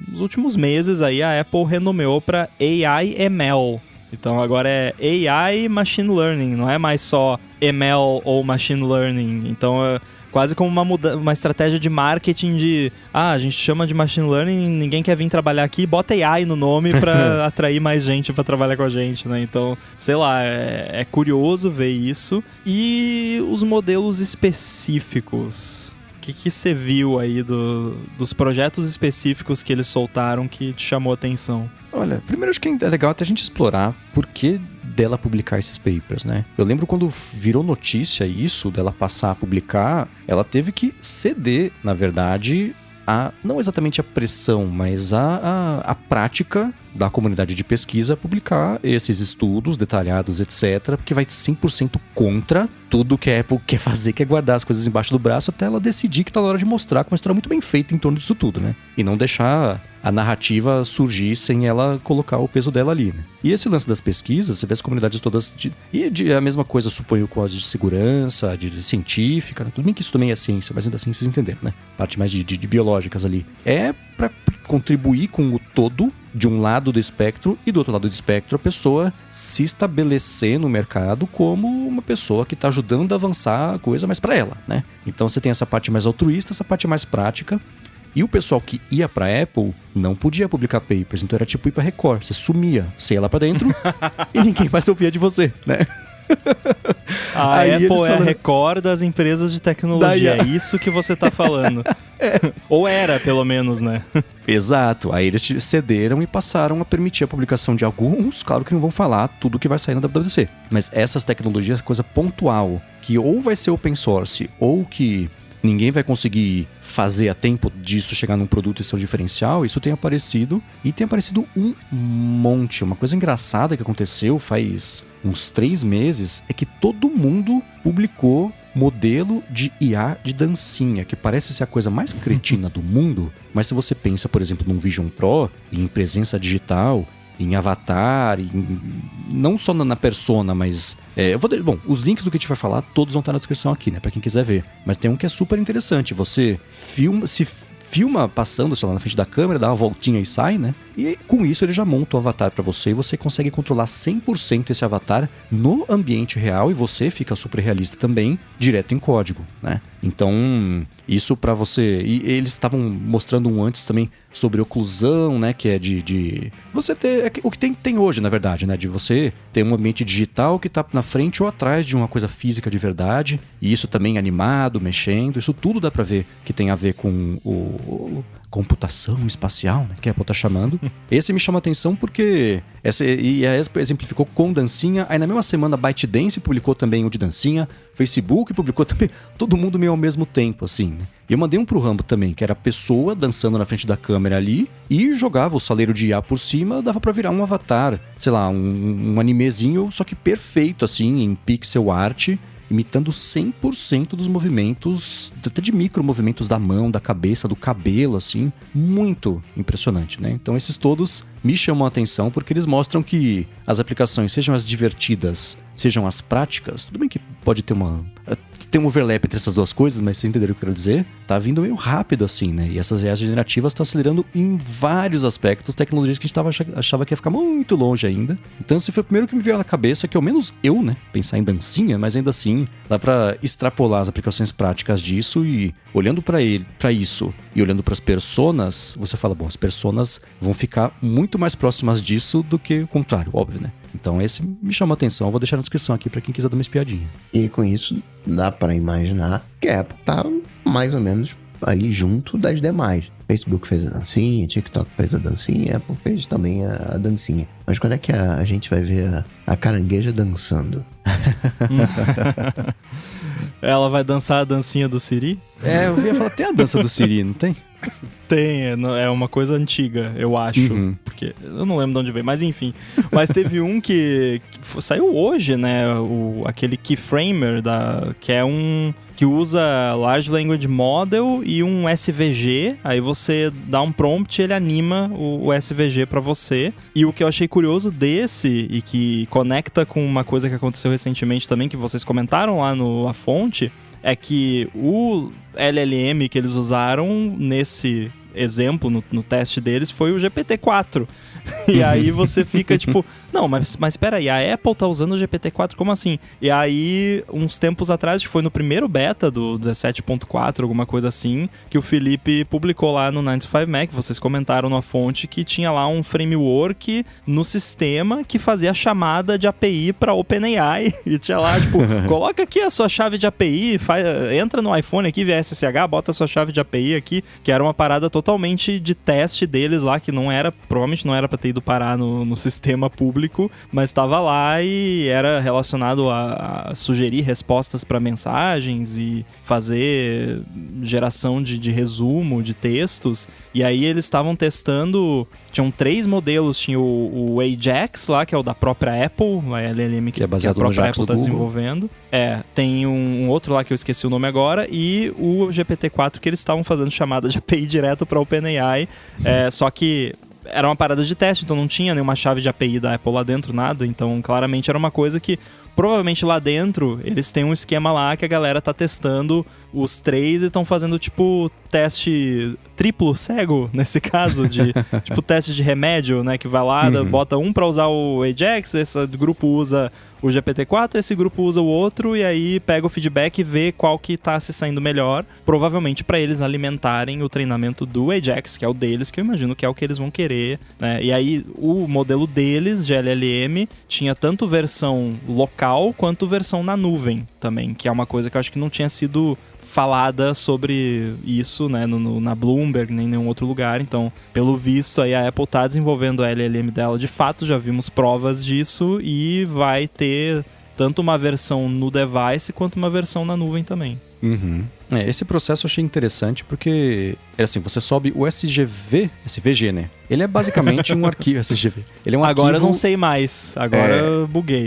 nos últimos meses, aí a Apple renomeou para AI ML. Então agora é AI Machine Learning, não é mais só ML ou Machine Learning. Então é quase como uma estratégia de marketing de a gente chama de Machine Learning, ninguém quer vir trabalhar aqui, bota AI no nome para atrair mais gente para trabalhar com a gente, né? Então, sei lá, é curioso ver isso. E os modelos específicos? O que você viu aí dos projetos específicos que eles soltaram que te chamou a atenção? Olha, primeiro acho que é legal até a gente explorar por que dela publicar esses papers, né? Eu lembro quando virou notícia isso, dela passar a publicar, ela teve que ceder, na verdade, não exatamente a pressão, mas a prática da comunidade de pesquisa publicar esses estudos detalhados, etc., porque vai 100% contra tudo que a Apple quer fazer, que é guardar as coisas embaixo do braço até ela decidir que tá na hora de mostrar com uma história muito bem feita em torno disso tudo, né? E não deixar a narrativa surgir sem ela colocar o peso dela ali, né? E esse lance das pesquisas, você vê as comunidades todas... a mesma coisa, suponho, com as de segurança, de científica, né? Tudo bem que isso também é ciência, mas ainda assim vocês entenderam, né? Parte mais de biológicas ali. É para contribuir com o todo de um lado do espectro e do outro lado do espectro a pessoa se estabelecer no mercado como uma pessoa que está ajudando a avançar a coisa mais para ela, né? Então você tem essa parte mais altruísta, essa parte mais prática. E o pessoal que ia pra Apple não podia publicar papers, então era tipo ir pra Record, você sumia, você ia lá pra dentro e ninguém mais ouvia de você, né? A Apple é a Record das empresas de tecnologia, é isso que você tá falando. Ou era, pelo menos, né? Exato, aí eles cederam e passaram a permitir a publicação de alguns, claro que não vão falar tudo que vai sair na WWDC, mas essas tecnologias, coisa pontual, que ou vai ser open source, ou que ninguém vai conseguir fazer a tempo disso chegar num produto e ser um diferencial, isso tem aparecido, e tem aparecido um monte. Uma coisa engraçada que aconteceu faz uns 3 meses é que todo mundo publicou modelo de IA de dancinha, que parece ser a coisa mais cretina do mundo, mas se você pensa, por exemplo, num Vision Pro, em presença digital, em avatar, não só na persona, mas... os links do que a gente vai falar, todos vão estar na descrição aqui, né? Pra quem quiser ver. Mas tem um que é super interessante. Você filma passando, sei lá, na frente da câmera, dá uma voltinha e sai, né? E com isso ele já monta o avatar pra você e você consegue controlar 100% esse avatar no ambiente real e você fica super realista também, direto em código, né? Então, isso pra você... E eles estavam mostrando um antes também sobre oclusão, né? Que é de você ter... o que tem hoje, na verdade, né? De você ter um ambiente digital que tá na frente ou atrás de uma coisa física de verdade. E isso também animado, mexendo. Isso tudo dá pra ver que tem a ver com computação espacial, né, que a Apple tá chamando. Esse me chama a atenção porque a Apple exemplificou com dancinha, aí na mesma semana a ByteDance publicou também o de dancinha, Facebook publicou também, todo mundo meio ao mesmo tempo, assim, né? E eu mandei um pro Rambo também, que era a pessoa dançando na frente da câmera ali e jogava o saleiro de IA por cima, dava pra virar um avatar, sei lá, um animezinho, só que perfeito, assim, em pixel art, imitando 100% dos movimentos, até de micro movimentos da mão, da cabeça, do cabelo, assim, muito impressionante, né? Então esses todos me chamam a atenção porque eles mostram que as aplicações, sejam as divertidas, sejam as práticas, tudo bem que pode ter tem um overlap entre essas duas coisas, mas vocês entenderam o que eu quero dizer? Tá vindo meio rápido assim, né? E essas IAs generativas estão acelerando em vários aspectos tecnologias que a gente achava que ia ficar muito longe ainda. Então esse foi o primeiro que me veio na cabeça, que ao menos eu, né, pensar em dancinha, mas ainda assim dá pra extrapolar as aplicações práticas disso e olhando pra isso e olhando pras personas, você fala, bom, as personas vão ficar muito mais próximas disso do que o contrário, óbvio, né? Então esse me chamou a atenção, eu vou deixar na descrição aqui pra quem quiser dar uma espiadinha. E com isso dá pra imaginar que a Apple tá mais ou menos ali junto das demais. Facebook fez a dancinha, TikTok fez a dancinha, Apple fez também a dancinha. Mas quando é que a gente vai ver a carangueja dançando? Ela vai dançar a dancinha do Siri? Eu ia falar, tem a dança do Siri, não tem? Tem, é uma coisa antiga, eu acho. Porque eu não lembro de onde veio, mas enfim. Mas teve um que saiu hoje, né? Aquele Keyframer, que é que usa Large Language Model e um SVG. Aí você dá um prompt e ele anima o SVG pra você. E o que eu achei curioso desse, e que conecta com uma coisa que aconteceu recentemente também, que vocês comentaram lá no A Fonte, é que o LLM que eles usaram nesse exemplo, no teste deles, foi o GPT-4. E aí você fica tipo, não, mas espera aí, a Apple tá usando o GPT-4, como assim? E aí, uns tempos atrás, foi no primeiro beta do 17.4, alguma coisa assim, que o Felipe publicou lá no 9to5Mac, vocês comentaram na fonte, que tinha lá um framework no sistema que fazia a chamada de API pra OpenAI, e tinha lá, tipo, coloca aqui a sua chave de API, entra no iPhone aqui via SSH, bota a sua chave de API aqui, que era uma parada totalmente de teste deles lá, que provavelmente não era pra ter ido parar no sistema público, mas estava lá e era relacionado a sugerir respostas para mensagens e fazer geração de resumo de textos. E aí eles estavam testando, tinham 3 modelos, tinha o Ajax lá, que é o da própria Apple, a LLM que a própria Apple está desenvolvendo. Tem um outro lá que eu esqueci o nome agora, e o GPT-4 que eles estavam fazendo chamada de API direto para OpenAI, só que era uma parada de teste, então não tinha nenhuma chave de API da Apple lá dentro, nada. Então, claramente, era uma coisa que, provavelmente lá dentro, eles têm um esquema lá que a galera tá testando os 3 e estão fazendo, tipo, teste triplo cego, nesse caso, tipo, teste de remédio, né? Que vai lá, bota um pra usar o Ajax, esse grupo usa o GPT-4, esse grupo usa o outro, e aí pega o feedback e vê qual que tá se saindo melhor, provavelmente pra eles alimentarem o treinamento do Ajax, que é o deles, que eu imagino que é o que eles vão querer, né? E aí, o modelo deles, de LLM, tinha tanto versão local quanto versão na nuvem também, que é uma coisa que eu acho que não tinha sido falada sobre isso, né, na Bloomberg, nem em nenhum outro lugar. Então, pelo visto, aí a Apple tá desenvolvendo a LLM dela, de fato, já vimos provas disso, e vai ter tanto uma versão no device quanto uma versão na nuvem também. Esse processo eu achei interessante porque, assim, você sobe o SVG, né? Ele é basicamente um arquivo SVG. Ele é um agora arquivo... não sei mais, agora eu buguei.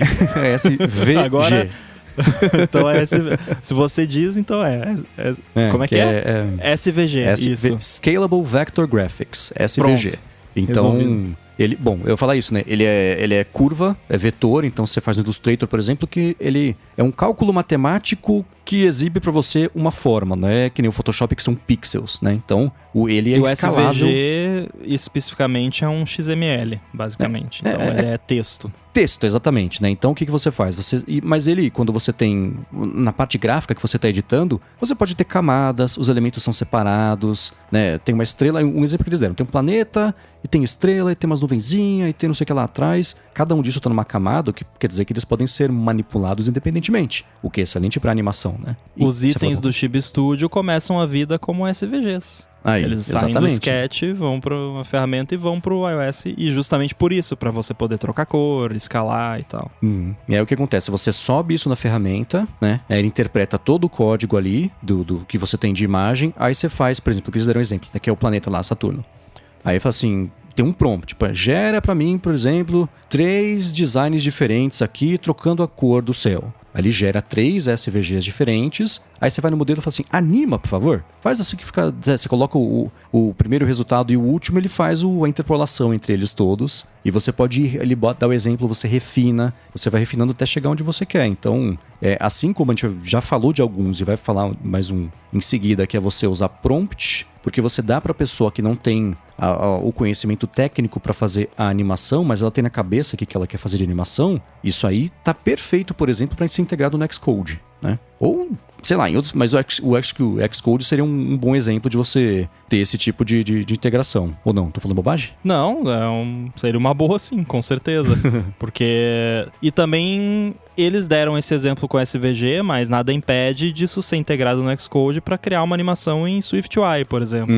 SVG. Agora... Então se você diz, então como é que é? SVG, isso. Scalable Vector Graphics, SVG. Pronto. Então, resolvido. Eu ia falar isso, né? Ele é curva, é vetor, então você faz no Illustrator, por exemplo, que ele é um cálculo matemático que exibe para você uma forma, não é que nem o Photoshop que são pixels, né? Então, ele é escalável. O SVG especificamente é um XML, basicamente. Então, ele é texto. Texto, exatamente, né? Então, o que você faz? Mas ele, quando você tem... Na parte gráfica que você está editando, você pode ter camadas, os elementos são separados, né? Tem uma estrela, um exemplo que eles deram. Tem um planeta, e tem estrela, e tem umas nuvenzinhas, e tem não sei o que lá atrás. Cada um disso está numa camada, o que quer dizer que eles podem ser manipulados independentemente. O que é excelente para animação, né? Os itens do Chibi Studio começam a vida como SVGs. Eles saem do Sketch, vão para uma ferramenta e vão para o iOS, e justamente por isso, para você poder trocar cor, escalar e tal. E aí o que acontece? Você sobe isso na ferramenta, né? Aí ele interpreta todo o código ali do que você tem de imagem. Aí você faz, por exemplo, que eles deram um exemplo, né? Que é o planeta lá, Saturno. Aí fala assim, tem um prompt, tipo, gera para mim, por exemplo, 3 designs diferentes aqui, trocando a cor do céu. Ali gera 3 SVGs diferentes. Aí você vai no modelo e fala assim, anima, por favor. Faz assim que fica... Você coloca o primeiro resultado e o último, ele faz a interpolação entre eles todos. E você pode ir, ele dá o exemplo, você refina. Você vai refinando até chegar onde você quer. Então, assim como a gente já falou de alguns e vai falar mais um em seguida, que é você usar prompt, porque você dá para a pessoa que não tem o conhecimento técnico para fazer a animação, mas ela tem na cabeça o que ela quer fazer de animação, isso aí tá perfeito, por exemplo, para ser integrado no Xcode, né? Ou, sei lá, em outros, mas o Xcode seria um bom exemplo de você ter esse tipo de integração. Ou não? Tô falando bobagem? Não, seria uma boa sim, com certeza. Porque... E também... Eles deram esse exemplo com SVG, mas nada impede disso ser integrado no Xcode para criar uma animação em SwiftUI, por exemplo.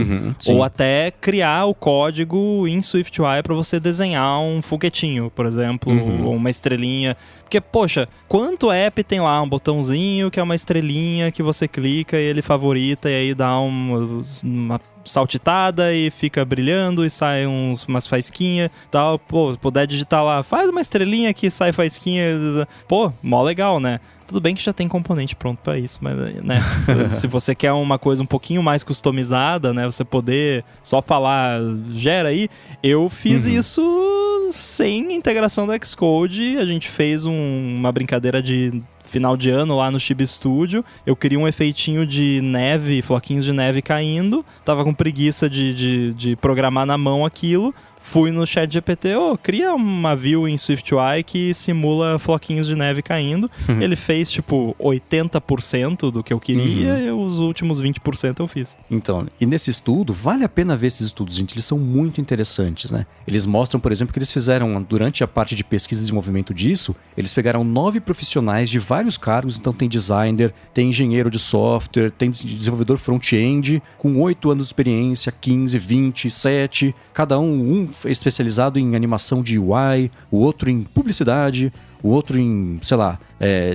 Ou até criar o código em SwiftUI para você desenhar um foguetinho, por exemplo, ou uma estrelinha. Porque, poxa, quanto app tem lá um botãozinho que é uma estrelinha que você clica e ele favorita e aí dá uma saltitada e fica brilhando e sai umas faisquinhas e tal. Pô, puder digitar lá, faz uma estrelinha que sai faisquinha. Pô, mó legal, né? Tudo bem que já tem componente pronto pra isso, mas, né, se você quer uma coisa um pouquinho mais customizada, né, você poder só falar, gera aí, eu fiz isso sem integração do Xcode, a gente fez uma brincadeira de final de ano lá no Chibi Studio, eu queria um efeitinho de neve, floquinhos de neve caindo, tava com preguiça de programar na mão aquilo, fui no ChatGPT, cria uma view em SwiftUI que simula floquinhos de neve caindo. Ele fez, 80% do que eu queria e os últimos 20% eu fiz. Então, e nesse estudo, vale a pena ver esses estudos, gente. Eles são muito interessantes, né? Eles mostram, por exemplo, que eles fizeram, durante a parte de pesquisa e desenvolvimento disso, eles pegaram 9 profissionais de vários cargos. Então tem designer, tem engenheiro de software, tem desenvolvedor front-end, com 8 anos de experiência, 15, 20, 7, cada um especializado em animação de UI, o outro em publicidade, o outro em, sei lá,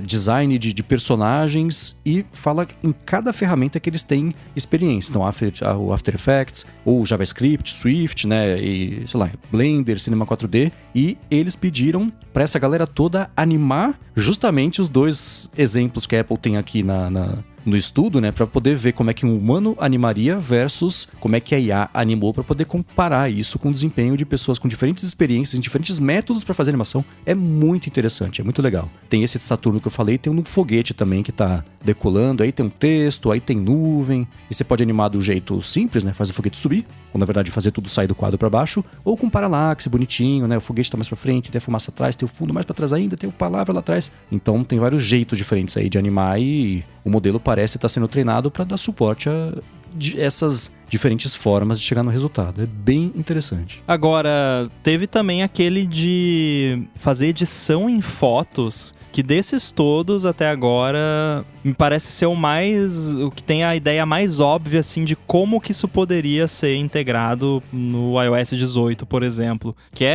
design de personagens, e fala em cada ferramenta que eles têm experiência. Então, o After Effects, ou JavaScript, Swift, né, e, sei lá, Blender, Cinema 4D, e eles pediram para essa galera toda animar justamente os 2 exemplos que a Apple tem aqui no estudo, né, para poder ver como é que um humano animaria versus como é que a IA animou, para poder comparar isso com o desempenho de pessoas com diferentes experiências, diferentes métodos para fazer animação. É muito interessante, é muito legal. Tem esse Saturno que eu falei, tem um foguete também que tá decolando, aí tem um texto, aí tem nuvem, e você pode animar do jeito simples, né, faz o foguete subir, ou na verdade fazer tudo sair do quadro para baixo, ou com paralaxe bonitinho, né, o foguete tá mais para frente, tem a fumaça atrás, tem o fundo mais para trás ainda, tem a palavra lá atrás. Então tem vários jeitos diferentes aí de animar, e o modelo parece estar sendo treinado para dar suporte a essas diferentes formas de chegar no resultado. É bem interessante. Agora, teve também aquele de fazer edição em fotos, que desses todos até agora me parece ser o que tem a ideia mais óbvia, assim, de como que isso poderia ser integrado no iOS 18, por exemplo. Que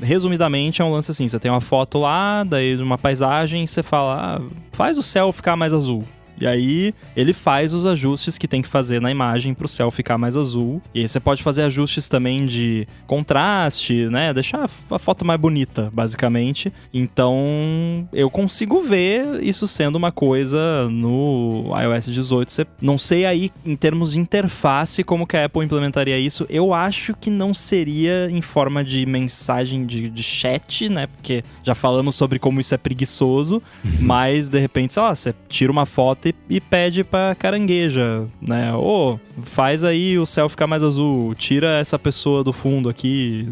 resumidamente, um lance assim, você tem uma foto lá, daí de uma paisagem, você fala, faz o céu ficar mais azul. E aí, ele faz os ajustes que tem que fazer na imagem para o céu ficar mais azul. E aí você pode fazer ajustes também de contraste, né? Deixar a foto mais bonita, basicamente. Então, eu consigo ver isso sendo uma coisa no iOS 18. Não sei aí, em termos de interface, como que a Apple implementaria isso. Eu acho que não seria em forma de mensagem de chat, né? Porque já falamos sobre como isso é preguiçoso. Mas, de repente, sei lá, você tira uma foto e pede pra carangueja, né? Faz aí o céu ficar mais azul, tira essa pessoa do fundo aqui,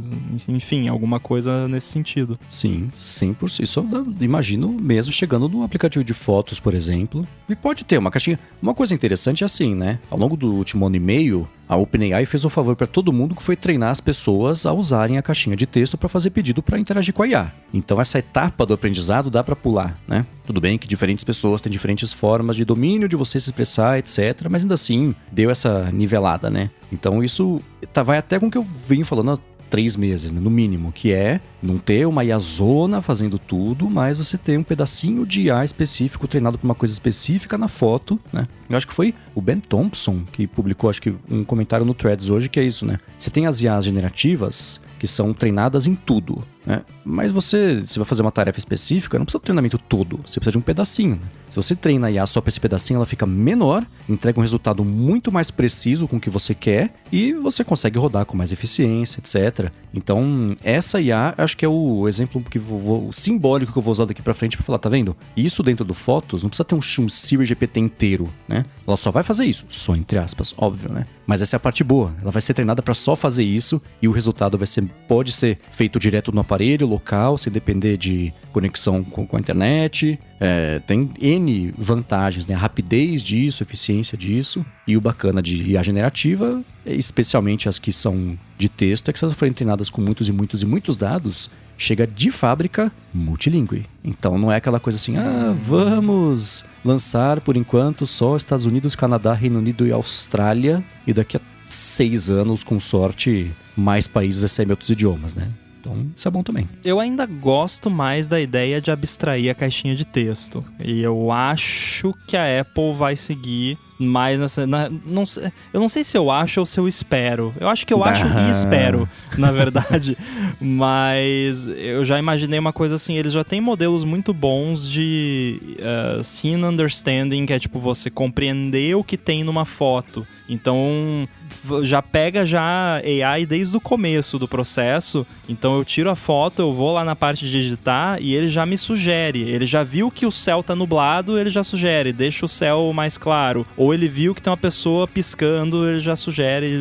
enfim, alguma coisa nesse sentido. Sim, 100%. Isso eu imagino mesmo chegando no aplicativo de fotos, por exemplo. E pode ter uma caixinha. Uma coisa interessante é assim, né? Ao longo do último ano e meio, a OpenAI fez um favor para todo mundo, que foi treinar as pessoas a usarem a caixinha de texto para fazer pedido para interagir com a IA. Então essa etapa do aprendizado dá para pular, né? Tudo bem que diferentes pessoas têm diferentes formas de domínio de você se expressar, etc. Mas ainda assim, deu essa nivelada, né? Então isso vai até com o que eu venho falando há 3 meses, né, no mínimo, que é não ter uma IA-zona fazendo tudo, mas você ter um pedacinho de IA específico treinado para uma coisa específica na foto, né? Eu acho que foi o Ben Thompson que publicou, acho que um comentário no Threads hoje, que é isso, né? Você tem as IAs generativas que são treinadas em tudo, né? Mas você vai fazer uma tarefa específica, não precisa do treinamento todo, você precisa de um pedacinho, né? Se você treina a IA só para esse pedacinho, ela fica menor, entrega um resultado muito mais preciso com o que você quer e você consegue rodar com mais eficiência, etc. Então, essa IA, acho que é o exemplo o simbólico que eu vou usar daqui para frente para falar, tá vendo? Isso dentro do Fotos não precisa ter um Siri GPT inteiro, né? Ela só vai fazer isso, só entre aspas, óbvio, né? Mas essa é a parte boa, ela vai ser treinada para só fazer isso e o resultado pode ser feito direto no aparelho local, sem depender de conexão com a internet. Tem N vantagens, né? A rapidez disso, a eficiência disso. E o bacana de IA generativa, especialmente as que são de texto, é que se elas forem treinadas com muitos e muitos e muitos dados, chega de fábrica multilingüe. Então não é aquela coisa assim, vamos lançar por enquanto só Estados Unidos, Canadá, Reino Unido e Austrália, e daqui a 6 anos, com sorte, mais países recebem outros idiomas, né? Então, isso é bom também. Eu ainda gosto mais da ideia de abstrair a caixinha de texto. E eu acho que a Apple vai seguir mais nessa... eu não sei se eu acho ou se eu espero. Eu acho que eu acho e espero, na verdade. Mas eu já imaginei uma coisa assim, eles já têm modelos muito bons de scene understanding, que é tipo você compreender o que tem numa foto. Então, já pega AI desde o começo do processo. Então eu tiro a foto, eu vou lá na parte de editar e ele já me sugere. Ele já viu que o céu tá nublado, ele já sugere, deixa o céu mais claro. Ou ele viu que tem uma pessoa piscando, ele já sugere,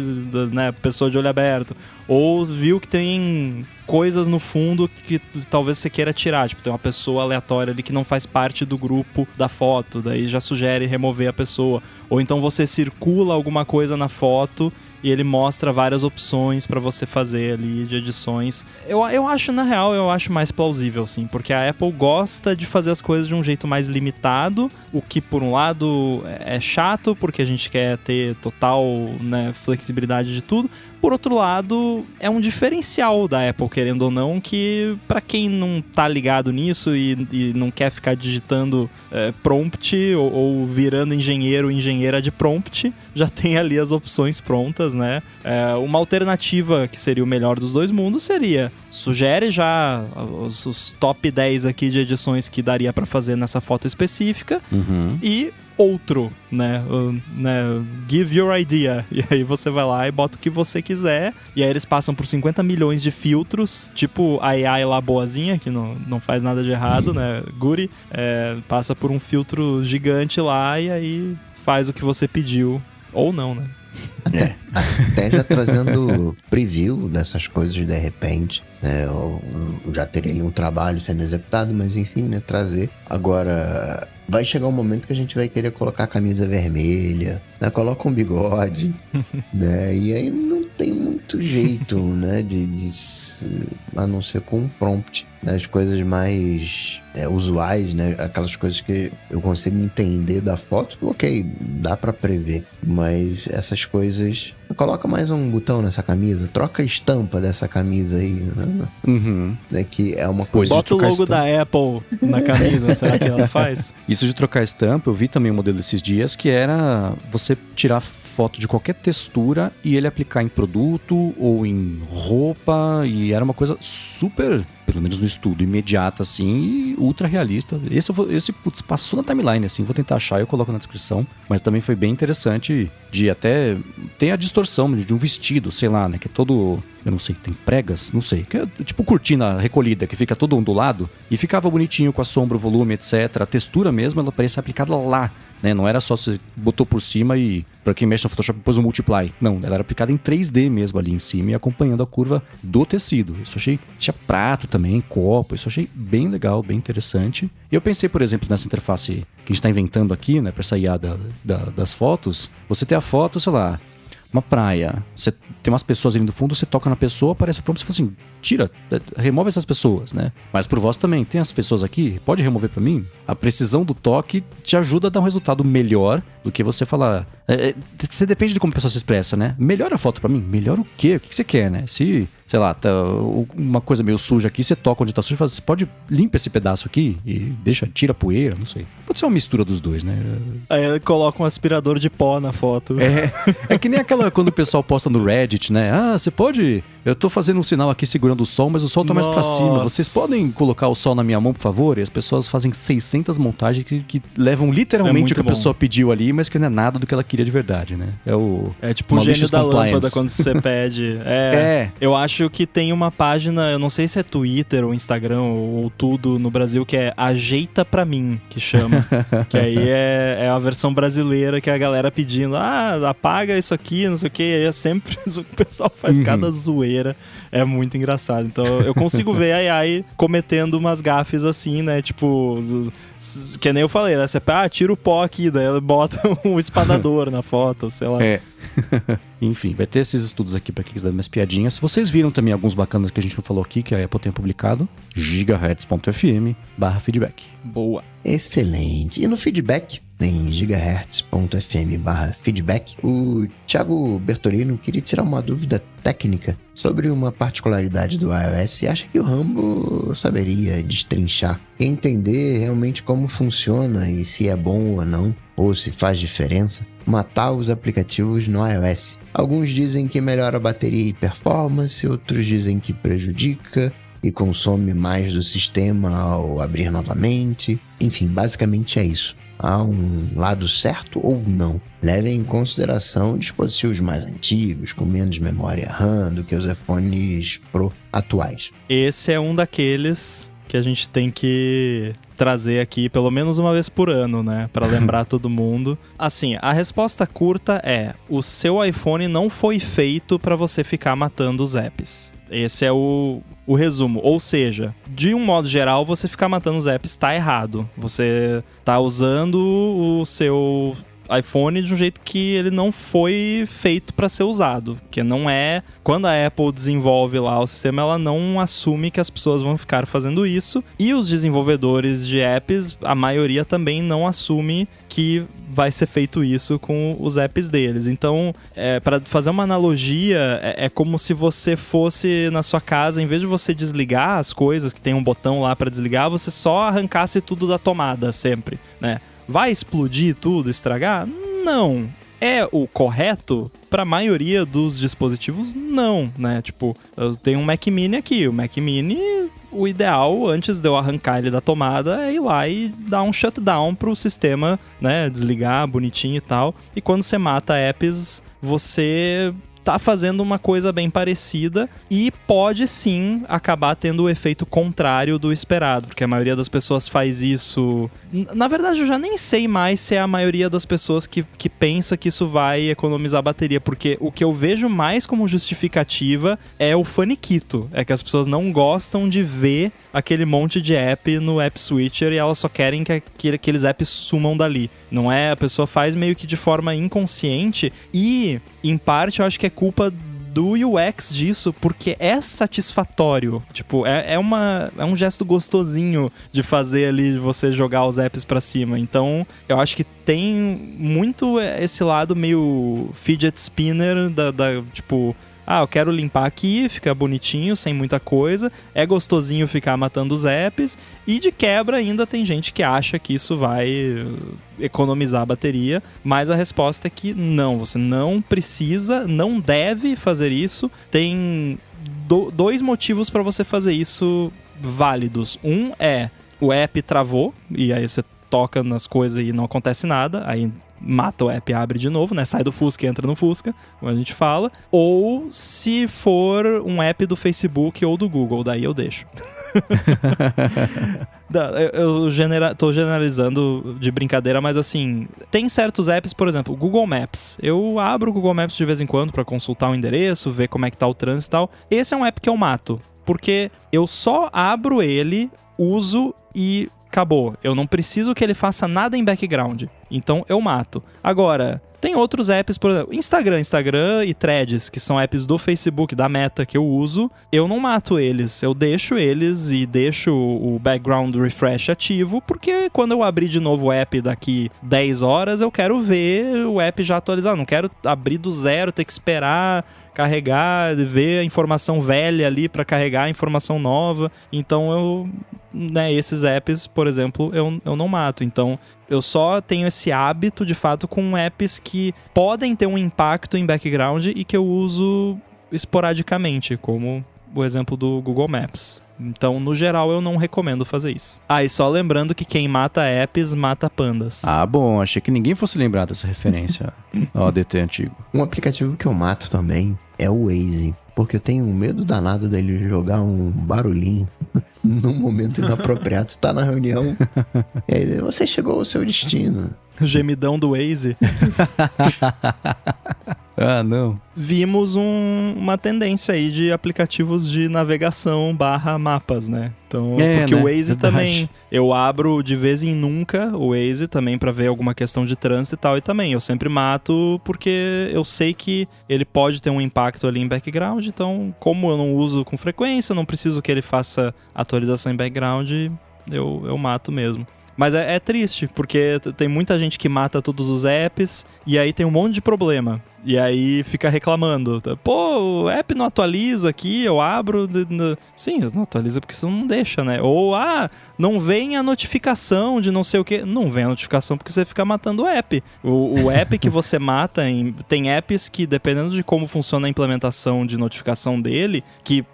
né, pessoa de olho aberto. Ou viu que tem coisas no fundo que talvez você queira tirar. Tipo, tem uma pessoa aleatória ali que não faz parte do grupo da foto. Daí já sugere remover a pessoa. Ou então você circula alguma coisa na foto e ele mostra várias opções pra você fazer ali de edições. Eu acho, na real, eu acho mais plausível, sim. Porque a Apple gosta de fazer as coisas de um jeito mais limitado. O que, por um lado, é chato, porque a gente quer ter total, né, flexibilidade de tudo. Por outro lado, é um diferencial da Apple, querendo ou não, que pra quem não tá ligado nisso e não quer ficar digitando prompt ou virando engenheiro ou engenheira de prompt, já tem ali as opções prontas, né? Uma alternativa que seria o melhor dos dois mundos seria: sugere já os top 10 aqui de edições que daria pra fazer nessa foto específica e outro, né? Give your idea. E aí você vai lá e bota o que você quiser. E aí eles passam por 50 milhões de filtros, tipo a AI lá boazinha, que não faz nada de errado, né? Guri, passa por um filtro gigante lá e aí faz o que você pediu. Ou não, né? Até já trazendo preview dessas coisas de repente, né? Eu já teria um trabalho sendo executado, mas enfim, né? Trazer. Agora, vai chegar um momento que a gente vai querer colocar a camisa vermelha, né? Coloca um bigode, né? E aí não tem muito jeito, né? A não ser com um prompt. As coisas mais usuais, né? Aquelas coisas que eu consigo entender da foto, ok, dá pra prever. Mas essas coisas... Coloca mais um botão nessa camisa, troca a estampa dessa camisa aí, né? Que é uma coisa... Bota o logo da Apple na camisa, será que ela faz? Isso de trocar estampa, eu vi também um modelo esses dias que era você tirar foto de qualquer textura e ele aplicar em produto ou em roupa, e era uma coisa super, pelo menos no estudo, imediata assim, e ultra realista. Esse putz, passou na timeline assim, vou tentar achar e eu coloco na descrição, mas também foi bem interessante de até tem a distorção de um vestido, sei lá, né, que é todo, eu não sei, tem pregas, não sei, que é tipo cortina recolhida, que fica todo ondulado e ficava bonitinho com a sombra, o volume, etc. A textura mesmo, ela parecia aplicada lá, né? Não era só você botou por cima e, pra quem mexe no Photoshop, pôs um multiply. Não, ela era aplicada em 3D mesmo ali em cima e acompanhando a curva do tecido. Isso achei, tinha prato também, copo, isso achei bem legal, bem interessante. E eu pensei, por exemplo, nessa interface que a gente tá inventando aqui, né, pra essa IA das fotos, você tem a foto, sei lá, uma praia, você tem umas pessoas ali no fundo, você toca na pessoa, aparece o prompt, você fala assim, tira, remove essas pessoas, né? Mas por voz também, tem as pessoas aqui, pode remover pra mim? A precisão do toque te ajuda a dar um resultado melhor do que você falar... Você depende de como a pessoa se expressa, né? Melhora a foto pra mim? Melhora o quê? O que você quer, né? Se sei lá, tá uma coisa meio suja aqui, você toca onde tá sujo e fala, você pode limpa esse pedaço aqui e tira a poeira, não sei. Pode ser uma mistura dos dois, né? Aí ele coloca um aspirador de pó na foto. É que nem aquela quando o pessoal posta no Reddit, né? Ah, você pode... Eu tô fazendo um sinal aqui segurando o sol, mas o sol tá mais pra cima. Vocês podem colocar o sol na minha mão, por favor? E as pessoas fazem 600 montagens que levam literalmente o que a pessoa pediu ali, mas que não é nada do que ela queria de verdade, né? É tipo o gênio da lâmpada quando você pede. Eu acho que tem uma página, eu não sei se é Twitter ou Instagram ou tudo no Brasil, que é Ajeita Pra Mim, que chama. Que aí é a versão brasileira que a galera pedindo, apaga isso aqui, não sei o que. Aí é sempre o pessoal faz cada zoeira. É muito engraçado. Então eu consigo ver a AI cometendo umas gafes assim, né? Tipo, que nem eu falei, né? Você tira o pó aqui, daí ela bota um espadador na foto, sei lá. Enfim, vai ter esses estudos aqui pra quem quiser dar umas piadinhas. Se vocês viram também alguns bacanas que a gente não falou aqui, que a Apple tem publicado, gigahertz.fm/feedback. Boa. Excelente. E no feedback, em gigahertz.fm/feedback, o Thiago Bertolino queria tirar uma dúvida técnica sobre uma particularidade do iOS e acha que o Rambo saberia destrinchar e entender realmente como funciona e se é bom ou não, ou se faz diferença, matar os aplicativos no iOS. Alguns dizem que melhora a bateria e performance, outros dizem que prejudica e consome mais do sistema ao abrir novamente. Enfim, basicamente é isso. Há um lado certo ou não? Levem em consideração dispositivos mais antigos, com menos memória RAM do que os iPhones Pro atuais. Esse é um daqueles que a gente tem que trazer aqui pelo menos uma vez por ano, né? Pra lembrar todo mundo. Assim, a resposta curta é: o seu iPhone não foi feito pra você ficar matando os apps. Esse é o resumo. Ou seja, de um modo geral, você ficar matando os apps tá errado. Você tá usando o seu iPhone de um jeito que ele não foi feito para ser usado, que não é... Quando a Apple desenvolve lá o sistema, ela não assume que as pessoas vão ficar fazendo isso, e os desenvolvedores de apps, a maioria também não assume que vai ser feito isso com os apps deles. Então, para fazer uma analogia, é como se você fosse na sua casa, em vez de você desligar as coisas, que tem um botão lá para desligar, você só arrancasse tudo da tomada sempre, né? Vai explodir tudo, estragar? Não. É o correto? Para a maioria dos dispositivos, não, né? Tipo, eu tenho um Mac Mini aqui. O Mac Mini, o ideal, antes de eu arrancar ele da tomada, é ir lá e dar um shutdown pro sistema, né? Desligar bonitinho e tal. E quando você mata apps, você tá fazendo uma coisa bem parecida e pode sim acabar tendo o efeito contrário do esperado, porque a maioria das pessoas faz isso... Na verdade, eu já nem sei mais se é a maioria das pessoas que pensa que isso vai economizar bateria, porque o que eu vejo mais como justificativa é o faniquito, é que as pessoas não gostam de ver aquele monte de app no App Switcher e elas só querem que aqueles apps sumam dali. Não é? A pessoa faz meio que de forma inconsciente e, em parte, eu acho que é culpa do UX disso, porque é satisfatório. Tipo, é um gesto gostosinho de fazer ali, de você jogar os apps pra cima. Então, eu acho que tem muito esse lado meio fidget spinner tipo... eu quero limpar aqui, fica bonitinho, sem muita coisa. É gostosinho ficar matando os apps. E de quebra ainda tem gente que acha que isso vai economizar a bateria. Mas a resposta é que não, você não precisa, não deve fazer isso. Tem dois motivos para você fazer isso válidos. Um é, o app travou, e aí você toca nas coisas e não acontece nada. Aí mata o app e abre de novo, né? Sai do Fusca e entra no Fusca, como a gente fala. Ou se for um app do Facebook ou do Google, daí eu deixo. Eu tô generalizando de brincadeira, mas assim, tem certos apps, por exemplo, o Google Maps. Eu abro o Google Maps de vez em quando pra consultar o endereço, ver como é que tá o trânsito e tal. Esse é um app que eu mato, porque eu só abro ele, uso e acabou. Eu não preciso que ele faça nada em background. Então eu mato. Agora, tem outros apps, por exemplo, Instagram e Threads, que são apps do Facebook, da Meta, que eu uso. Eu não mato eles. Eu deixo eles e deixo o background refresh ativo, porque quando eu abrir de novo o app daqui 10 horas, eu quero ver o app já atualizado. Não quero abrir do zero, ter que esperar carregar, ver a informação velha ali para carregar a informação nova. Então esses apps, por exemplo, eu não mato. Então eu só tenho esse hábito, de fato, com apps que podem ter um impacto em background e que eu uso esporadicamente, como o exemplo do Google Maps. Então, no geral, eu não recomendo fazer isso. E só lembrando que quem mata apps, mata pandas. Bom, achei que ninguém fosse lembrar dessa referência ao ADT antigo. Um aplicativo que eu mato também é o Waze, porque eu tenho um medo danado dele jogar um barulhinho num momento inapropriado. Você tá na reunião, e aí você chegou ao seu destino. Gemidão do Waze. Não. Vimos uma tendência aí de aplicativos de navegação / mapas, né? Então, porque o Waze também, eu abro de vez em nunca o Waze também pra ver alguma questão de trânsito e tal, e também eu sempre mato porque eu sei que ele pode ter um impacto ali em background, então como eu não uso com frequência, não preciso que ele faça atualização em background, eu mato mesmo. Mas é triste, porque tem muita gente que mata todos os apps e aí tem um monte de problema. E aí fica reclamando. Pô, o app não atualiza aqui, eu abro... Sim, não atualiza porque você não deixa, né? Ou, não vem a notificação de não sei o quê. Não vem a notificação porque você fica matando o app. O app que você mata... Tem apps que, dependendo de como funciona a implementação de notificação dele, que...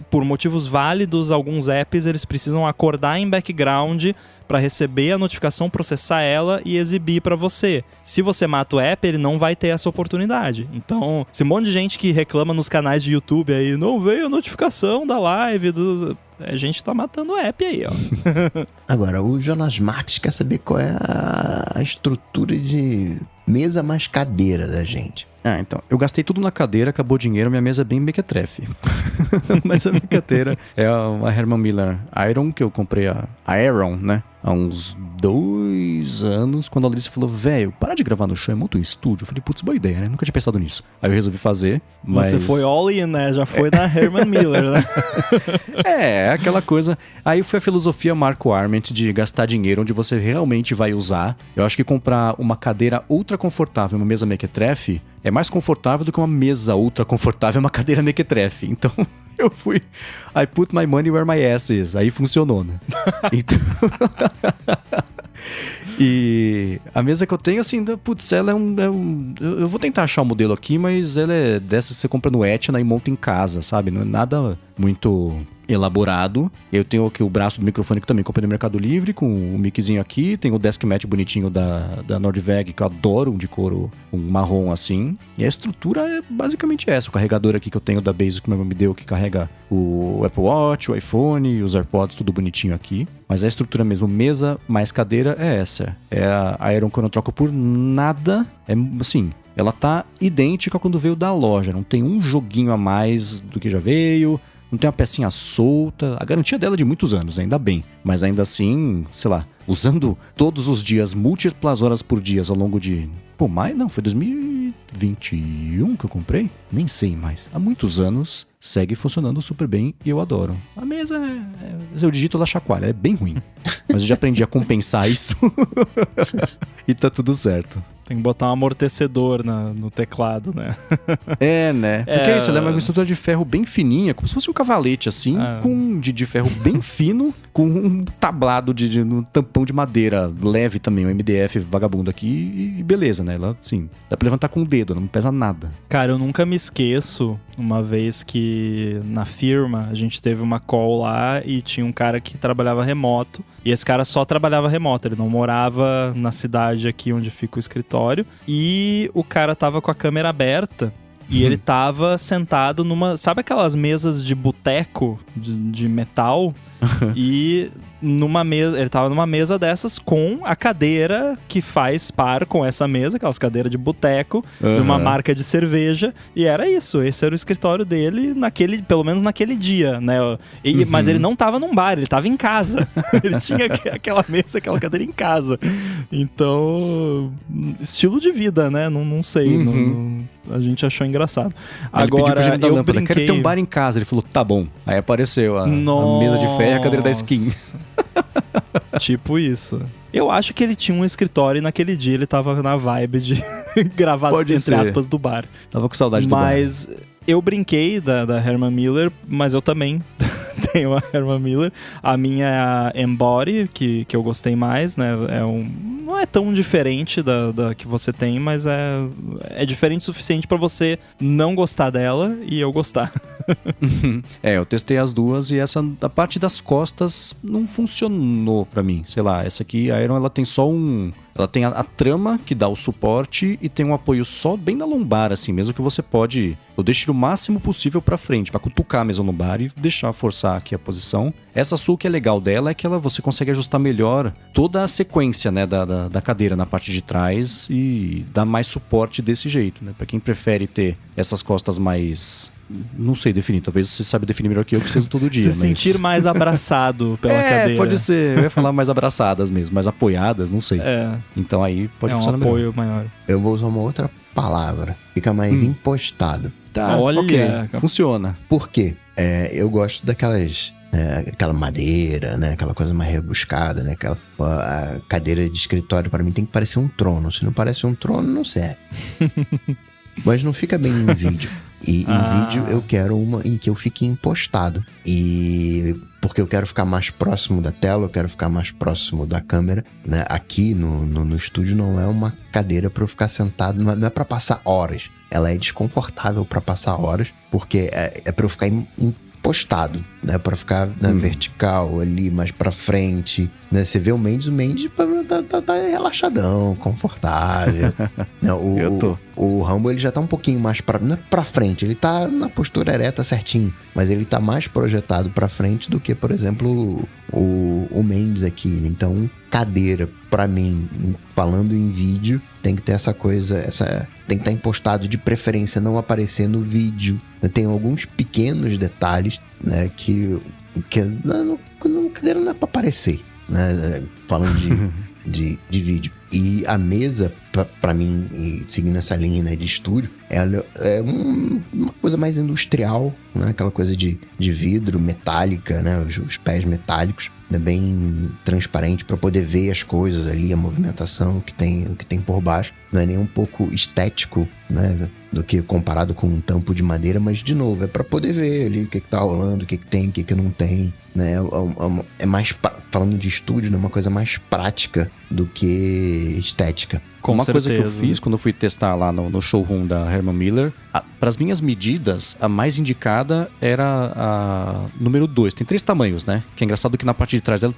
por motivos válidos, alguns apps eles precisam acordar em background para receber a notificação, processar ela e exibir para você. Se você mata o app, ele não vai ter essa oportunidade. Então, esse monte de gente que reclama nos canais de YouTube aí, não veio a notificação da live, a gente tá matando o app aí, ó. Agora, o Jonas Marques quer saber qual é a estrutura de mesa mais cadeira da gente. Então, eu gastei tudo na cadeira, acabou o dinheiro, minha mesa é bem mequetrefe. Mas a minha cadeira é uma Herman Miller Iron, que eu comprei a Aeron, né? Há uns 2 anos, quando a Alice falou, velho, para de gravar no chão, é muito estúdio. Eu falei, putz, boa ideia, né? Nunca tinha pensado nisso. Aí eu resolvi fazer, mas... Você foi all in, né? Já foi na Herman Miller, né? Aquela coisa. Aí foi a filosofia Marco Arment de gastar dinheiro onde você realmente vai usar. Eu acho que comprar uma cadeira ultra confortável, uma mesa mequetrefe, é mais confortável do que uma mesa ultra confortável, uma cadeira mequetrefe. Então... eu fui... I put my money where my ass is. Aí funcionou, né? Então... E a mesa que eu tenho, assim, putz, ela é um... Eu vou tentar achar o modelo aqui, mas ela é dessas que você compra no Etna e monta em casa, sabe? Não é nada muito elaborado. Eu tenho aqui o braço do microfone que também comprei no Mercado Livre, com o miczinho aqui. Tem o desk mat bonitinho da Nordveg, que eu adoro, um de couro, um marrom assim. E a estrutura é basicamente essa. O carregador aqui que eu tenho da Base que meu irmão me deu, que carrega o Apple Watch, o iPhone, os AirPods, tudo bonitinho aqui. Mas a estrutura mesmo, mesa mais cadeira, é essa. É a Aeron que eu não troco por nada. É assim... Ela tá idêntica quando veio da loja. Não tem um joguinho a mais do que já veio. Não tem uma pecinha solta. A garantia dela é de muitos anos, ainda bem. Mas ainda assim, sei lá, usando todos os dias, múltiplas horas por dia ao longo de... foi 2021 que eu comprei? Nem sei mais. Há muitos anos, segue funcionando super bem e eu adoro. A mesa, eu digito, ela chacoalha, é bem ruim. Mas eu já aprendi a compensar isso. E tá tudo certo. Tem que botar um amortecedor no teclado, né? Né? Porque é isso, ela é uma estrutura de ferro bem fininha, como se fosse um cavalete, assim, com de ferro bem fino, com um tablado um tampão de madeira leve também, um MDF vagabundo aqui, e beleza, né? Ela, assim, dá pra levantar com o dedo, não pesa nada. Cara, eu nunca me esqueço, uma vez que na firma a gente teve uma call lá e tinha um cara que trabalhava remoto, e esse cara só trabalhava remoto, ele não morava na cidade aqui onde fica o escritório, e o cara tava com a câmera aberta e ele tava sentado numa... Sabe aquelas mesas de boteco de metal? E numa mesa... Ele tava numa mesa dessas com a cadeira que faz par com essa mesa, aquelas cadeiras de boteco, de uma marca de cerveja. E era isso. Esse era o escritório dele pelo menos naquele dia, né? Mas ele não tava num bar, ele tava em casa. Ele tinha aquela mesa, aquela cadeira em casa. Então, estilo de vida, né? Não sei. A gente achou engraçado. Ele pediu pra gente dar lâmpada. Quero ter um bar em casa. Ele falou, tá bom. Aí apareceu a mesa de ferro e a cadeira da skin. Tipo isso. Eu acho que ele tinha um escritório e naquele dia ele tava na vibe de gravar, entre aspas, do bar. Tava com saudade do bar. Mas Eu brinquei da Herman Miller, mas eu também tenho a Herman Miller. A minha é a Embody, que eu gostei mais, né? Não é tão diferente da que você tem, mas é diferente o suficiente pra você não gostar dela e eu gostar. Eu testei as duas e a parte das costas não funcionou pra mim. Sei lá, essa aqui, a Iron, ela tem só ela tem a trama que dá o suporte e tem um apoio só bem na lombar, assim, mesmo que você pode... Eu deixo o máximo possível pra frente, pra cutucar mesmo a lombar e deixar forçar aqui a posição. Essa Sul, que é legal dela é que você consegue ajustar melhor toda a sequência, né, da cadeira na parte de trás e dar mais suporte desse jeito, né? Pra quem prefere ter essas costas mais... Não sei definir, talvez você saiba definir melhor que eu, que preciso todo dia. Se sentir mais abraçado pela cadeira. Pode ser, eu ia falar mais abraçadas mesmo, mais apoiadas, não sei. Então aí pode funcionar melhor. É um apoio maior. Eu vou usar uma outra palavra, fica mais impostado. Tá, olha, ok, funciona. Por quê? Eu gosto daquelas... aquela madeira, né? Aquela coisa mais rebuscada, né? A cadeira de escritório, para mim, tem que parecer um trono. Se não parece um trono, não serve. Mas não fica bem em vídeo. E em vídeo eu quero uma em que eu fique impostado. E porque eu quero ficar mais próximo da tela, eu quero ficar mais próximo da câmera, né? Aqui no estúdio não é uma cadeira para eu ficar sentado, não é para passar horas. Ela é desconfortável para passar horas, porque é para eu ficar impostado, né? Para ficar vertical ali, mais para frente, né? Você vê o Mendes tá relaxadão, confortável. O Rambo, ele já tá um pouquinho mais não é pra frente, ele tá na postura ereta certinho, mas ele tá mais projetado pra frente do que, por exemplo, o Mendes aqui. Então, cadeira, pra mim, falando em vídeo, tem que ter essa coisa, tem que estar impostado, de preferência não aparecer no vídeo. Tem alguns pequenos detalhes, né, que no cadeira não é pra aparecer, né, falando de vídeo. E a mesa, pra mim, seguindo essa linha, né, de estúdio, ela é uma coisa mais industrial, né? Aquela coisa de vidro, metálica, né? Os pés metálicos, né? Bem transparente para poder ver as coisas ali, a movimentação que tem por baixo. Não é nem um pouco estético, né, do que comparado com um tampo de madeira, mas, de novo, é para poder ver ali o que tá rolando, o que tem, o que não tem, né? É mais, falando de estúdio, né? Uma coisa mais prática do que estética. Uma coisa que eu fiz quando eu fui testar lá no showroom da Herman Miller, para as minhas medidas, a mais indicada era a número 2. Tem 3 tamanhos, né? Que é engraçado que na parte de trás dela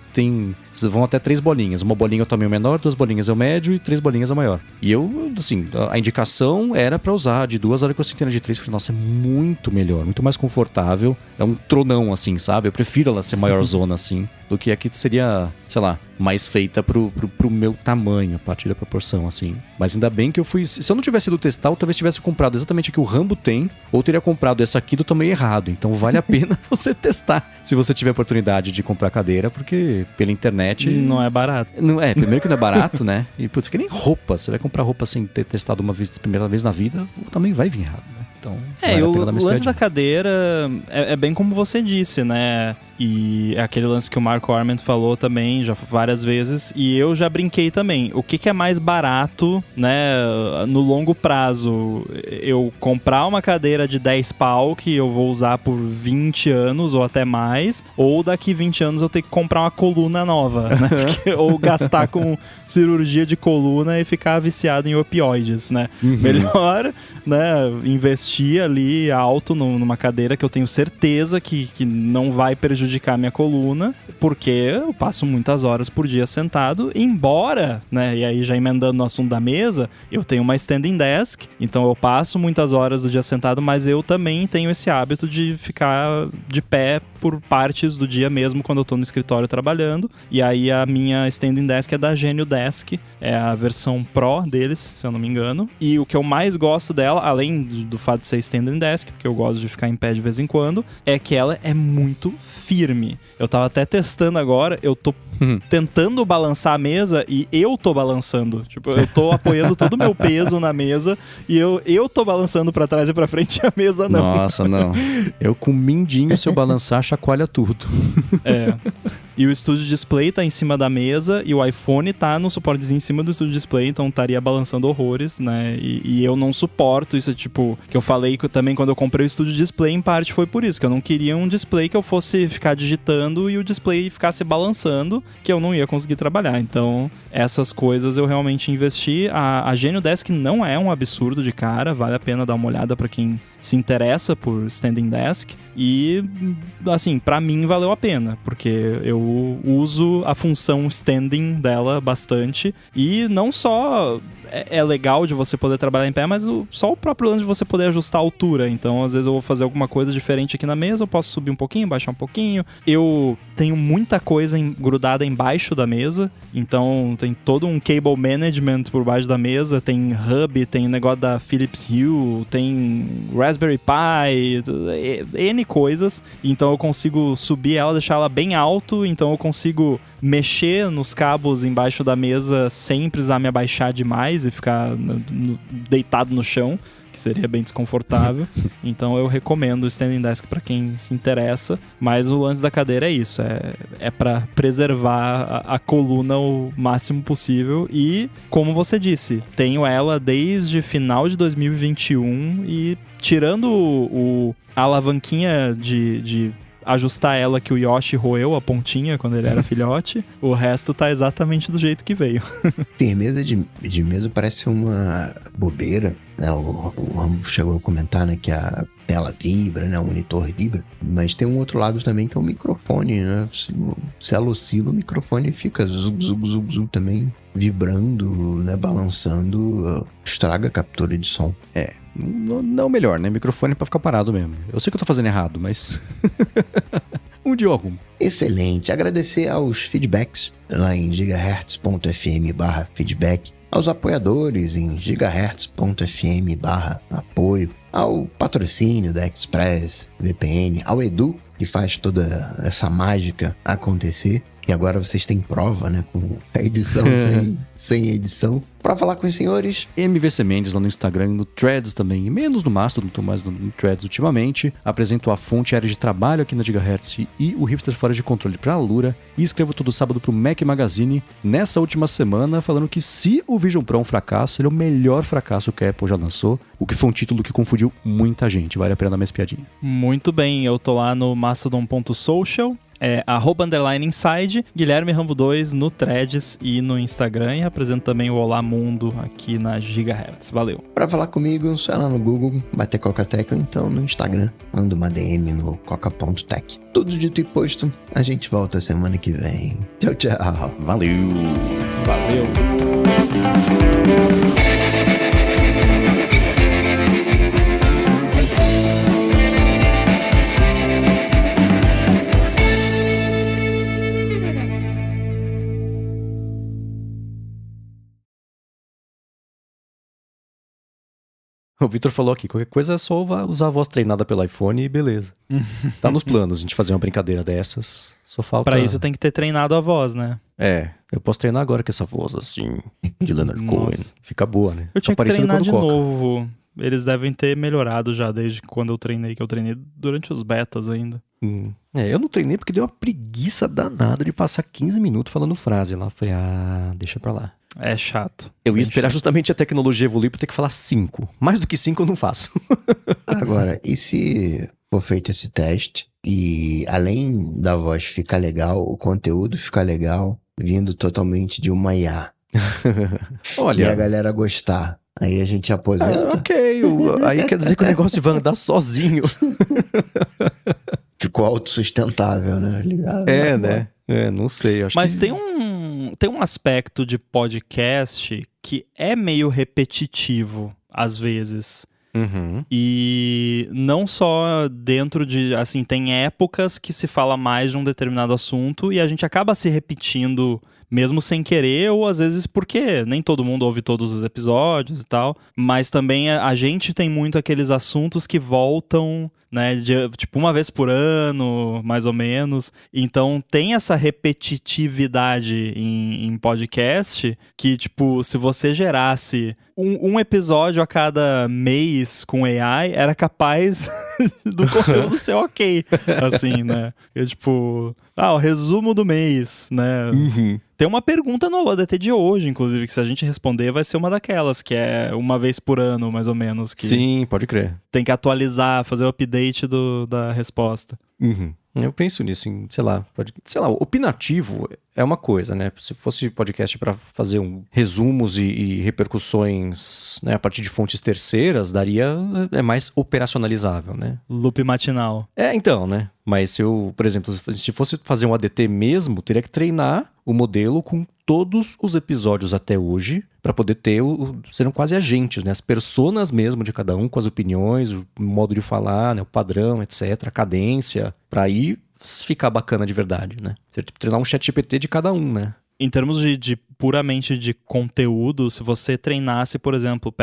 vão até 3 bolinhas. Uma bolinha é o tamanho menor, 2 bolinhas é o médio e 3 bolinhas é o maior. E eu, assim, a indicação era para usar de 2, a hora que eu senti na de 3, falei, nossa, é muito melhor, muito mais confortável. É um tronão, assim, sabe? Eu prefiro ela ser maior zona, assim, do que aqui seria, sei lá, mais feita pro meu tamanho, a partir da proporção, assim. Mas ainda bem que eu fui... Se eu não tivesse ido testar, eu talvez tivesse comprado exatamente o que o Rambo tem, ou teria comprado essa aqui do tamanho errado. Então vale a pena você testar, se você tiver a oportunidade de comprar cadeira, porque pela internet... Não é barato. Primeiro que não é barato, né? E, putz, que nem roupa. Você vai comprar roupa sem ter testado primeira vez na vida, também vai vir errado, né? Então, o lance da cadeira é bem como você disse, né? E é aquele lance que o Marco Arment falou também já várias vezes, e eu já brinquei também. O que é mais barato, né, no longo prazo? Eu comprar uma cadeira de 10 pau que eu vou usar por 20 anos ou até mais, ou daqui 20 anos eu ter que comprar uma coluna nova, né? Ou gastar com cirurgia de coluna e ficar viciado em opioides, né? Melhor, né, investir ali alto numa cadeira que eu tenho certeza que não vai prejudicar a minha coluna, porque eu passo muitas horas por dia sentado, embora, né, e aí já emendando no assunto da mesa, eu tenho uma standing desk, então eu passo muitas horas do dia sentado, mas eu também tenho esse hábito de ficar de pé por partes do dia mesmo quando eu tô no escritório trabalhando, e aí a minha standing desk é da Genio Desk, é a versão Pro deles, se eu não me engano, e o que eu mais gosto dela, além do fato de ser standing desk, porque eu gosto de ficar em pé de vez em quando, é que ela é muito firme. Eu tava até testando agora, eu tô tentando balançar a mesa e eu tô balançando. Tipo, eu tô apoiando todo o meu peso na mesa e eu tô balançando pra trás e pra frente e a mesa não. Nossa, não. Eu com mindinho, se eu balançar, chacoalha tudo. É. E o Studio Display tá em cima da mesa e o iPhone tá no suportezinho em cima do Studio Display, então estaria balançando horrores, né? E eu não suporto isso, tipo, que eu falei que também quando eu comprei o Studio Display, em parte foi por isso, que eu não queria um display que eu fosse ficar digitando e o display ficasse balançando, que eu não ia conseguir trabalhar. Então, essas coisas eu realmente investi. A Genio Desk não é um absurdo de cara, vale a pena dar uma olhada pra quem se interessa por standing desk e, assim, pra mim valeu a pena, porque eu uso a função standing dela bastante e não só é legal de você poder trabalhar em pé, mas só o próprio lance de você poder ajustar a altura. Então, às vezes eu vou fazer alguma coisa diferente aqui na mesa, eu posso subir um pouquinho, baixar um pouquinho. Eu tenho muita coisa grudada embaixo da mesa, então tem todo um cable management por baixo da mesa, tem hub, tem negócio da Philips Hue, tem Raspberry Pi, N coisas. Então eu consigo subir ela, deixar ela bem alto, então eu consigo mexer nos cabos embaixo da mesa sem precisar me abaixar demais e ficar deitado no chão, que seria bem desconfortável. Então eu recomendo o standing desk para quem se interessa, mas o lance da cadeira é isso, é para preservar a coluna o máximo possível e, como você disse, tenho ela desde final de 2021 e tirando a alavanquinha de ajustar ela que o Yoshi roeu a pontinha quando ele era filhote, o resto tá exatamente do jeito que veio. Firmeza de mesa parece uma bobeira, né? O Rambo chegou a comentar, né, que a tela vibra, né, o monitor vibra, mas tem um outro lado também que é o microfone, né? Se ela oscila, o microfone fica zug, zug, zug, zug também, vibrando, né, balançando, estraga a captura de som. Não melhor, né? Microfone pra ficar parado mesmo. Eu sei que eu tô fazendo errado, mas um dia eu arrumo. Excelente. Agradecer aos feedbacks lá em gigahertz.fm/feedback, aos apoiadores em gigahertz.fm/apoio, ao patrocínio da Express VPN, ao Edu, que faz toda essa mágica acontecer. E agora vocês têm prova, né? Com a edição sem edição. Para falar com os senhores, MVC Mendes lá no Instagram, no Threads também, e menos no Mastodon, tô mais no Threads ultimamente. Apresento a fonte área de trabalho aqui na Gigahertz e o Hipster Fora de Controle pra Alura. E escrevo todo sábado pro Mac Magazine, nessa última semana, falando que se o Vision Pro é um fracasso, ele é o melhor fracasso que a Apple já lançou, o que foi um título que confundiu muita gente. Vale a pena dar mais piadinha. Muito bem, eu tô lá no mastodon.social. @inside, Guilherme Rambo 2 no Threads e no Instagram, e apresento também o Olá Mundo aqui na Gigahertz. Valeu. para falar comigo, só lá no Google, bater Coca-Tech, ou então no Instagram, manda uma DM no coca.tech. Tudo dito e posto, a gente volta semana que vem. Tchau, tchau. Valeu! Valeu. O Vitor falou aqui, qualquer coisa é só usar a voz treinada pelo iPhone e beleza. Tá nos planos a gente fazer uma brincadeira dessas. Só falta... Pra isso tem que ter treinado a voz, né? Eu posso treinar agora com essa voz assim, de Leonard Cohen. Fica boa, né? Eu tinha tá que treinar de Coca. novo. Eles devem ter melhorado já desde quando eu treinei, que eu treinei durante os betas ainda. Eu não treinei porque deu uma preguiça danada de passar 15 minutos falando frase lá. Falei, deixa pra lá. É chato. Eu ia esperar justamente a tecnologia evoluir pra ter que falar 5. Mais do que 5 eu não faço. Agora, e se for feito esse teste e além da voz ficar legal, o conteúdo ficar legal, vindo totalmente de uma IA, Olha, e a galera gostar, aí a gente aposenta? ok, aí quer dizer que o negócio vai andar sozinho. Ficou autossustentável, né? Ligado? Né? Não sei. Acho Mas que... tem um aspecto de podcast que é meio repetitivo, às vezes. E não só dentro de, assim, tem épocas que se fala mais de um determinado assunto e a gente acaba se repetindo mesmo sem querer, ou às vezes porque nem todo mundo ouve todos os episódios e tal, mas também a gente tem muito aqueles assuntos que voltam, né, tipo uma vez por ano, mais ou menos. Então tem essa repetitividade em podcast que, tipo, se você gerasse um episódio a cada mês com AI, era capaz do conteúdo ser ok, assim, né? Tipo, o resumo do mês, né? Uhum. Tem uma pergunta no ADT de hoje, inclusive, que se a gente responder vai ser uma daquelas, que é uma vez por ano, mais ou menos. Que Sim, pode crer. tem que atualizar, fazer o update da resposta. Uhum. Eu penso nisso, em, sei lá, opinativo é uma coisa, né? Se fosse podcast para fazer resumos e repercussões, né, a partir de fontes terceiras, é mais operacionalizável, né? Loop matinal. Então, né? Mas se eu, por exemplo, se fosse fazer um ADT mesmo, teria que treinar o modelo com todos os episódios até hoje, para poder ter, serão quase agentes, né? As personas mesmo de cada um, com as opiniões, o modo de falar, né? O padrão, etc., a cadência, para aí ficar bacana de verdade, né? Você treinar um chat GPT de cada um, né? Em termos de puramente de conteúdo, se você treinasse, por exemplo,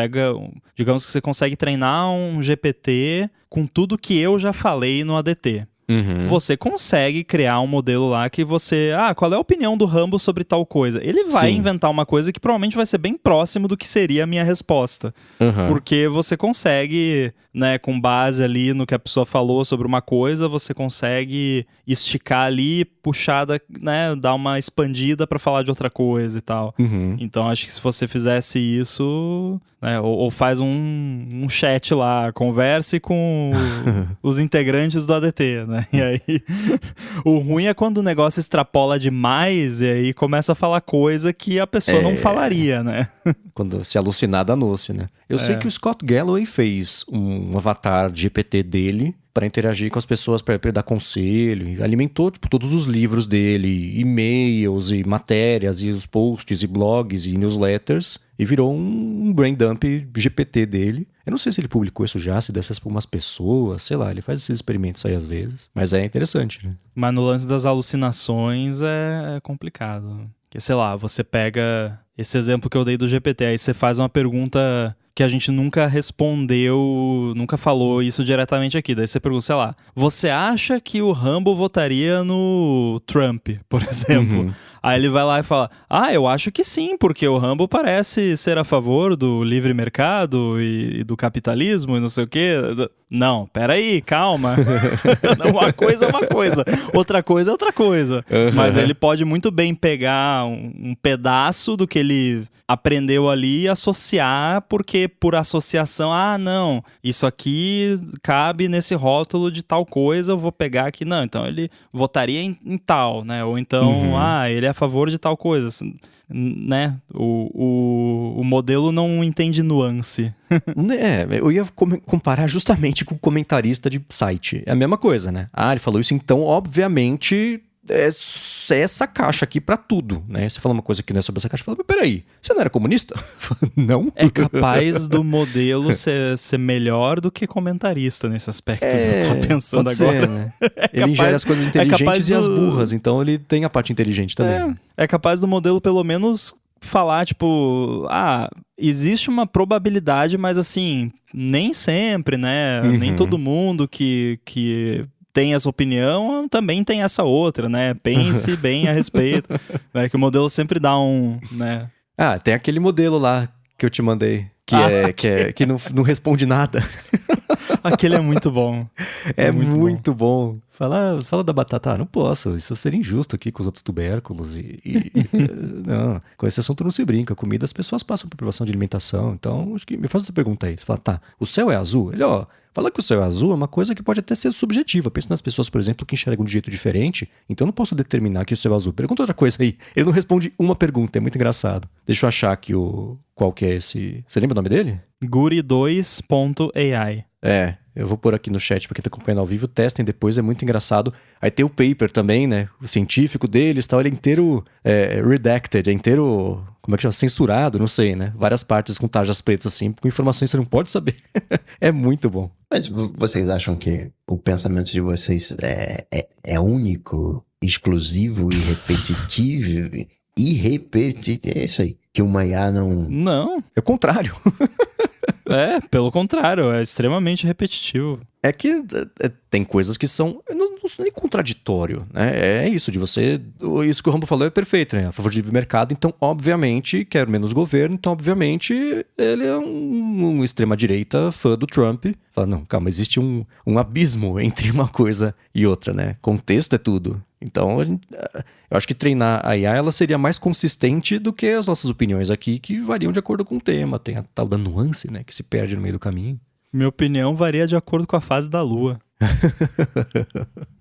digamos que você consegue treinar um GPT com tudo que eu já falei no ADT. Uhum. Você consegue criar um modelo lá que você... qual é a opinião do Rambo sobre tal coisa? Ele vai inventar uma coisa que provavelmente vai ser bem próximo do que seria a minha resposta. Uhum. Porque você consegue, né, com base ali no que a pessoa falou sobre uma coisa, você consegue esticar ali, puxar, né, dar uma expandida pra falar de outra coisa e tal. Uhum. Então acho que se você fizesse isso, né, ou faz um chat lá, converse com os integrantes do ADT, né? E aí, o ruim é quando o negócio extrapola demais e aí começa a falar coisa que a pessoa não falaria, né? Quando se alucinar, danou-se, né? Eu sei que o Scott Galloway fez um avatar de GPT dele para interagir com as pessoas, para dar conselho, e alimentou tipo, todos os livros dele, e-mails e matérias, e os posts, e blogs, e newsletters, e virou um brain dump GPT dele. Eu não sei se ele publicou isso já, se dessas para umas pessoas, sei lá, ele faz esses experimentos aí às vezes, mas é interessante, né? Mas no lance das alucinações é complicado. Porque, sei lá, você pega esse exemplo que eu dei do GPT, aí você faz uma pergunta que a gente nunca respondeu, nunca falou isso diretamente aqui. Daí você pergunta, sei lá, você acha que o Rambo votaria no Trump, por exemplo? Uhum. Aí ele vai lá e fala, eu acho que sim, porque o Rambo parece ser a favor do livre mercado e do capitalismo e não sei o quê. Não, peraí, calma. Uma coisa é uma coisa, outra coisa é outra coisa. Uhum. Mas ele pode muito bem pegar um pedaço do que ele aprendeu ali e associar, porque por associação, não, isso aqui cabe nesse rótulo de tal coisa, eu vou pegar aqui, não, então ele votaria em tal, né? Ou então, ele é a favor de tal coisa, né? O modelo não entende nuance. Eu ia comparar justamente com o comentarista de site. É a mesma coisa, né? Ele falou isso, então, obviamente, é essa caixa aqui pra tudo, né? Você fala uma coisa que não é sobre essa caixa, fala, mas peraí, você não era comunista? Não? É capaz do modelo ser melhor do que comentarista nesse aspecto, eu tô pensando agora. Ser, né? Ele ingere as coisas inteligentes e as burras, então ele tem a parte inteligente também. É capaz do modelo, pelo menos, falar, tipo, existe uma probabilidade, mas assim, nem sempre, né? Nem todo mundo que tem essa opinião, também tem essa outra, né? Pense bem a respeito. Né? Que o modelo sempre dá né? Tem aquele modelo lá que eu te mandei, que não responde nada. Aquele é muito bom. É muito bom. Fala da batata. Não posso. Isso seria injusto aqui com os outros tubérculos. Não, com esse assunto não se brinca. Comida, as pessoas passam por privação de alimentação. Então, acho que me faz outra pergunta aí. Você fala, o céu é azul? Ele, fala que o céu é azul é uma coisa que pode até ser subjetiva. Pensa nas pessoas, por exemplo, que enxergam de jeito diferente. Então, eu não posso determinar que o céu é azul. Pergunta outra coisa aí. Ele não responde uma pergunta. É muito engraçado. Deixa eu achar aqui qual que é esse... Você lembra o nome dele? Guri2.ai. Eu vou pôr aqui no chat pra quem tá acompanhando ao vivo, testem depois, é muito engraçado. Aí tem o paper também, né, o científico deles, tal, ele é inteiro redacted, é inteiro, como é que chama, censurado, não sei, né, várias partes com tarjas pretas assim, com informações que você não pode saber. É muito bom. Mas vocês acham que o pensamento de vocês é único, exclusivo e repetitivo? irrepetível. É isso aí. Que uma IA não... Não, É o contrário. pelo contrário, é extremamente repetitivo. É que tem coisas que são... Não são nem contraditório, né? É isso, de você... Isso que o Rambo falou é perfeito, né? A favor de livre mercado, então, obviamente, quer menos governo, então, obviamente, ele é um extrema-direita fã do Trump. Fala, não, calma, existe um abismo entre uma coisa e outra, né? Contexto é tudo. Então, eu acho que treinar a IA, ela seria mais consistente do que as nossas opiniões aqui, que variam de acordo com o tema. Tem a tal da nuance, né? Que se perde no meio do caminho. Minha opinião varia de acordo com a fase da Lua.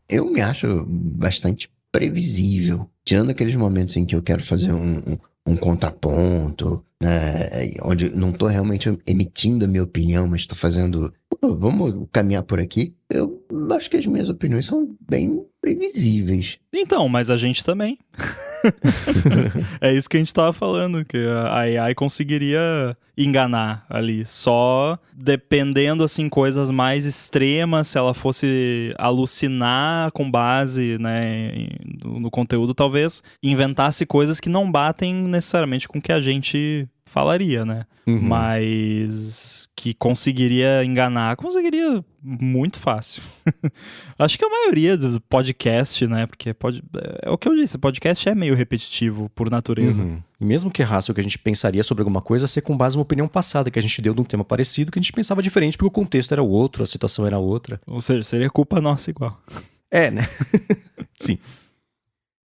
Eu me acho bastante previsível. Tirando aqueles momentos em que eu quero fazer um contraponto, né, onde não tô realmente emitindo a minha opinião, mas tô fazendo... Pô, vamos caminhar por aqui. Eu acho que as minhas opiniões são bem previsíveis. Então, mas a gente também. É isso que a gente tava falando, que a AI conseguiria enganar ali, só dependendo, assim, coisas mais extremas, se ela fosse alucinar com base, né, no conteúdo, talvez inventasse coisas que não batem necessariamente com o que a gente falaria, né? Uhum. Mas que conseguiria enganar, conseguiria muito fácil. Acho que a maioria do podcast, né? Porque é o que eu disse, podcast é meio repetitivo por natureza. Uhum. E mesmo que errasse o que a gente pensaria sobre alguma coisa, ser com base numa opinião passada que a gente deu de um tema parecido, que a gente pensava diferente porque o contexto era outro, a situação era outra. Ou seja, seria culpa nossa igual. É, né? Sim.